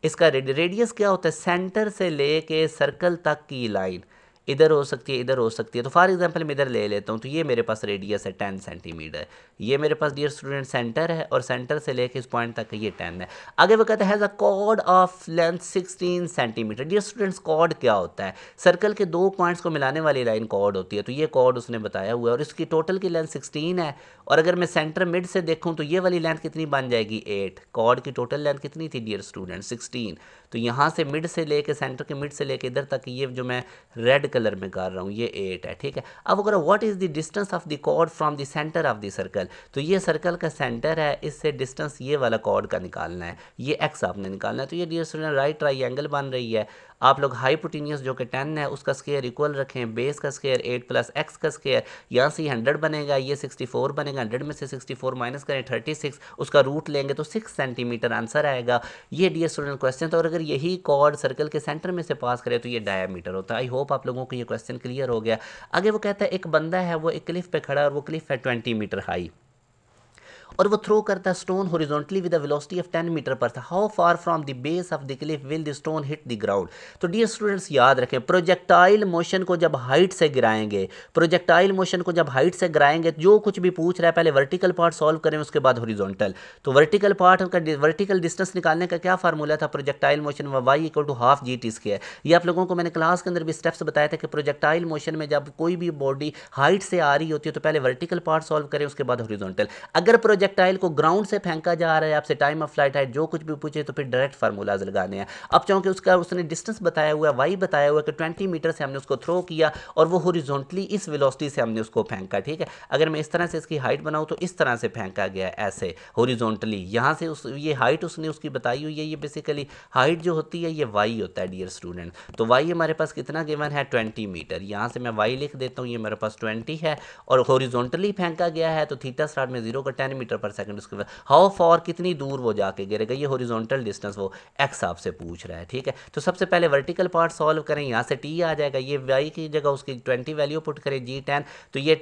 इसका रेडियस क्या होता है, सेंटर से लेके सर्कल तक की लाइन इधर हो सकती है इधर हो सकती है। तो फॉर एग्जांपल मैं इधर ले लेता हूँ, तो ये मेरे पास रेडियस है 10 सेंटीमीटर, ये मेरे पास डियर स्टूडेंट सेंटर है और सेंटर से लेके इस पॉइंट तक ये 10 है। आगे वो कहता है has a chord of length 16 centimetre. Dear students chord क्या होता है, सर्कल के दो पॉइंट्स को मिलाने वाली लाइन कॉर्ड होती है। तो ये कॉर्ड उसने बताया हुआ है और इसकी टोटल की लेंथ 16 है, और अगर मैं सेंटर मिड से देखूँ तो ये वाली लेंथ कितनी बन जाएगी 8। कॉर्ड की टोटल लेंथ कितनी थी डियर स्टूडेंट 16। तो यहाँ से मिड से लेके सेंटर के मिड से लेके इधर तक ये जो मैं रेड कलर में कर रहा हूँ ये 8 है, ठीक है। अब अगर what is the distance of the chord from the centre of the circle, तो ये सर्कल का सेंटर है, इससे डिस्टेंस ये वाला कॉर्ड का निकालना है, ये एक्स आपने निकालना है। तो ये डियर स्टूडेंट राइट ट्राइंगल बन रही है। आप लोग हाइपोटेन्यूस जो कि 10 है उसका स्क्वायर इक्वल रखें, बेस का स्क्वायर 8 प्लस एक्स का स्क्वायर, यहाँ से 100 बनेगा, ये 64 बनेगा, 100 में से 64 माइनस करें 36, उसका रूट लेंगे तो 6 सेंटीमीटर आंसर आएगा। ये डियर स्टूडेंट क्वेश्चन था, और अगर यही कॉर्ड सर्कल के सेंटर में से पास करे तो ये डायमीटर होता है। आई होप आप लोगों को ये क्वेश्चन क्लियर हो गया। आगे वो कहता है एक बंदा है वो एक क्लिफ पे खड़ा है और वो क्लिफ है 20 मीटर हाई, और वो थ्रो करता है stone horizontally with a velocity of 10 metre पर था। How far from the base of the cliff will the stone hit the ground. तो डियर स्टूडेंट्स याद रखें, प्रोजेक्टाइल मोशन को जब हाइट से गिराएंगे, प्रोजेक्टाइल मोशन को जब हाइट से गिराएंगे, जो कुछ भी पूछ रहा है पहले वर्टिकल पार्ट सॉल्व करें उसके बाद हॉरिजॉन्टल। तो वर्टिकल पार्ट का वर्टिकल डिस्टेंस निकालने का क्या फार्मूला था, projectile motion y equal to half GT square. ये आप लोगों को मैंने क्लास के अंदर भी स्टेप्स बताया था कि प्रोजेक्टाइल मोशन में जब कोई भी बॉडी हाइट से आ रही होती है तो पहले वर्टिकल पार्ट सॉल्व करें उसके बाद हॉरिजॉन्टल। अगर प्रोजेक्टाइल को ग्राउंड से फेंका जा रहा है, आपसे टाइम ऑफ फ्लाइट है जो कुछ भी पूछे तो फिर डायरेक्ट फार्मूलाज लगाने हैं। अब चूंकि उसका उसने डिस्टेंस बताया हुआ है, वाई बताया हुआ है कि 20 मीटर से हमने उसको थ्रो किया और वो हॉरिजॉन्टली इस वेलोसिटी से हमने उसको फेंका, ठीक है। अगर मैं इस तरह से इसकी हाइट बनाऊं तो इस तरह से फेंका गया ऐसे हॉरिजॉन्टली, यहाँ से ये हाइट उसने उसकी बताई हुई है, ये बेसिकली हाइट जो होती है ये वाई होता है डियर स्टूडेंट। तो वाई हमारे पास कितना गिवन है 20 मीटर, यहाँ से मैं वाई लिख देता हूँ, ये मेरे पास 20 है, और हॉरिजॉन्टली फेंका गया है तो थीटा स्टार्ट में 0 का 10 मीटर पर सेकंड, उसके बाद हाउ फॉर कितनी दूर वो जाके गिरेगा, ये हॉरिजॉन्टल डिस्टेंस वो एक्स आपसे पूछ रहा है, ठीक है। तो सबसे पहले वर्टिकल पार्ट सॉल्व करें, यहाँ से टी आ जाएगा, ये वाई की जगह उसकी 20 वैल्यू पुट करें G10, तो ये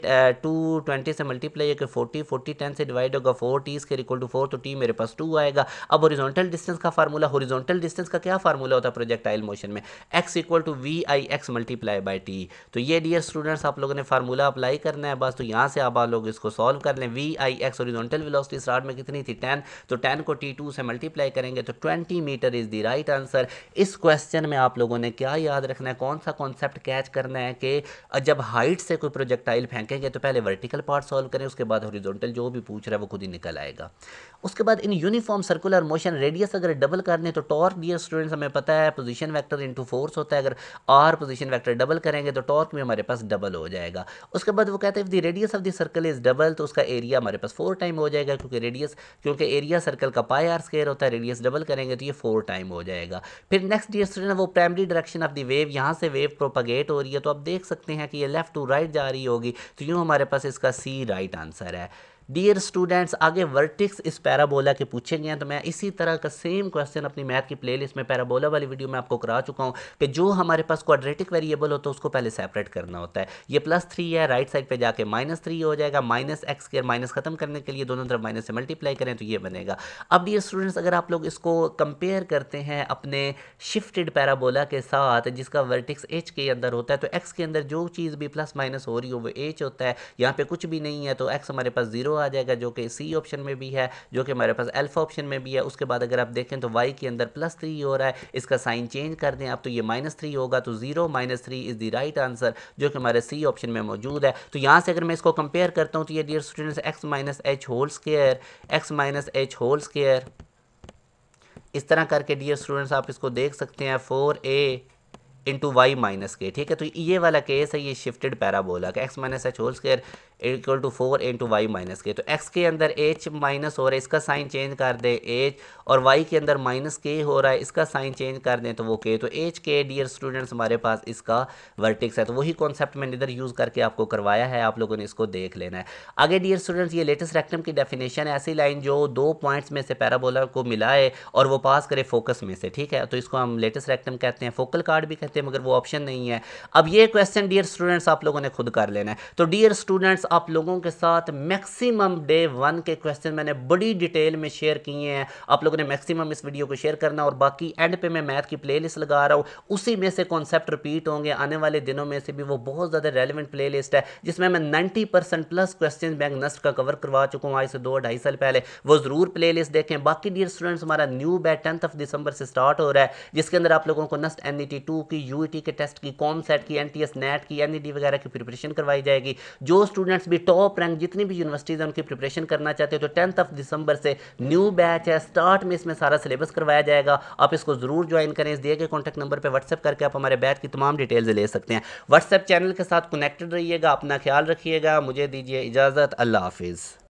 220 से मल्टीप्लाई है 40 10 से डिवाइड होगा 4t स्क्वायर इक्वल टू 4, तो t मेरे पास 2 आएगा। अब हॉरिजॉन्टल डिस्टेंस का फार्मूला, हॉरिजॉन्टल डिस्टेंस का क्या फार्मूला होता है प्रोजेक्टाइल मोशन में, x equal to VIX multiply by T. तो ये डियर स्टूडेंट्स आप लोगों ने फार्मूला अप्लाई करना है बस। तो यहाँ से आप लोग इसको सॉल्व कर लें, VIX हॉरिजॉन्टल वेलोसिटी स्टार्ट में कितनी थी 10, तो 10 को T2 से मल्टीप्लाई करेंगे तो 20 metre is the right answer. इस क्वेश्चन में आप लोगों ने क्या याद रखना है, कौन सा कॉन्सेप्ट कैच करना है कि जब हाइट से कोई प्रोजेक्टाइल फेंकेंगे तो पहले वर्टिकल पार्ट सॉल्व करें, उसके बाद हॉरिजॉन्टल जो भी पूछ रहा है वो खुद ही निकल आएगा। उसके बाद in uniform circular motion radius अगर डबल कर लें तो टॉर्क डियर स्टूडेंट्स हमें पता है पोजीशन वेक्टर इनटू फोर्स होता है, अगर आर पोजीशन वेक्टर डबल करेंगे तो टॉर्क में हमारे पास डबल हो जाएगा। उसके बाद वो कहते हैं if the radius of the circle is double तो उसका एरिया हमारे पास 4 टाइम हो हो जाएगा, क्योंकि एरिया सर्कल का पाई आर स्क्वायर होता है, रेडियस डबल करेंगे तो ये 4 टाइम हो जाएगा। फिर नेक्स्ट डियर स्टूडेंट वो primary direction of the wave, यहाँ से वेव प्रोपागेट हो रही है तो आप देख सकते हैं कि ये लेफ्ट टू राइट जा रही होगी, तो यूँ हमारे पास इसका सी राइट आंसर है। डियर स्टूडेंट्स आगे वर्टिक्स इस पैराबोला के पूछे गए हैं, तो मैं इसी तरह का सेम क्वेश्चन अपनी मैथ की प्लेलिस्ट में पैराबोला वाली वीडियो में आपको करा चुका हूँ कि जो हमारे पास क्वाड्रेटिक वेरिएबल होता है उसको पहले सेपरेट करना होता है। ये +3 है, राइट साइड पे जाके -3 हो जाएगा, -x², माइनस खत्म करने के लिए दोनों तरफ माइनस से मल्टीप्लाई करें तो ये बनेगा। अब डियर स्टूडेंट्स अगर आप लोग इसको कंपेयर करते हैं अपने शिफ्टेड पैराबोला के साथ जिसका वर्टिक्स h के अंदर होता है, तो x के अंदर जो चीज़ भी प्लस माइनस हो रही हो वो h होता है, यहाँ पे कुछ भी नहीं है तो x हमारे पास 0 आ जाएगा, जो कि सी ऑप्शन में भी है, जो कि हमारे पास अल्फा ऑप्शन में भी है। उसके बाद अगर आप देखें तो y के अंदर +3 हो रहा है, इसका साइन चेंज कर दें आप तो ये -3 होगा, तो 0 -3 इज़ द राइट आंसर, जो कि हमारे सी ऑप्शन में मौजूद है। तो यहाँ से अगर मैं इसको कंपेयर करता हूँ तो ये dear students x whole square इस तरह करके डियर स्टूडेंट्स आप इसको देख सकते हैं 4a इंटू वाई माइनस के, ठीक है। तो ये वाला केस है, ये शिफ्टेड पैराबोला का x minus H whole square equal to 4 into y minus K. तो x के अंदर h माइनस हो रहा है, इसका साइन चेंज कर दें h, और y के अंदर माइनस k हो रहा है, इसका साइन चेंज कर दें तो वो k, तो h k डियर स्टूडेंट्स हमारे पास इसका वर्टिक्स है। तो वही कॉन्सेप्ट मैंने इधर यूज़ करके आपको करवाया है, आप लोगों ने इसको देख लेना है। आगे डियर स्टूडेंट्स ये लेटेस्ट रेक्टम की डेफिनेशन है, ऐसी लाइन जो 2 पॉइंट्स में से पैराबोला को मिलाए और वो पास करे फोकस में से, ठीक है। तो इसको हम लेटेस्ट रेक्टम कहते हैं, फोकल कार्ड भी कहते हैं, मगर वो ऑप्शन नहीं है। अब ये क्वेश्चन डियर स्टूडेंट्स आप लोगों ने खुद कर लेना है। तो डियर स्टूडेंट्स आप लोगों के साथ मैक्सिमम डे 1 के क्वेश्चन मैंने बड़ी डिटेल में शेयर किए हैं, आप लोगों ने मैक्सिमम इस वीडियो को शेयर करना, और बाकी एंड पे मैं मैथ की प्लेलिस्ट लगा रहा हूँ, उसी में से कॉन्सेप्ट रिपीट होंगे आने वाले दिनों में से भी। वो बहुत ज़्यादा रेलिवेंट प्लेलिस्ट है जिसमें मैं 90% प्लस क्वेश्चन बैंक नस्ट का कवर करवा चुका हूँ आज से 2-2.5 साल पहले, वो ज़रूर प्लेलिस्ट देखें। बाकी डियर स्टूडेंट्स हमारा न्यू बैच 10 दिसंबर से स्टार्ट हो रहा है, जिसके अंदर आप लोगों को नस्ट NET 2 की, UET के टेस्ट की, कॉमसेट की, NTS नेट की, NED वगैरह की प्रिपरेशन करवाई जाएगी। जो स्टूडेंट्स भी टॉप रैंक जितनी भी यूनिवर्सिटीज़ हैं उनकी प्रिपरेशन करना चाहते हो तो 10 दिसंबर से न्यू बैच है, स्टार्ट में इसमें सारा सिलेबस करवाया जाएगा, आप इसको ज़रूर ज्वाइन करें। इस दिए गए कॉन्टैक्ट नंबर पर व्हाट्सएप करके आप हमारे बैच की तमाम डिटेल्स ले सकते हैं। व्हाट्सएप चैनल के साथ कनेक्टेड रहिएगा, अपना ख्याल रखिएगा, मुझे दीजिए इजाज़त, अल्लाह हाफिज़।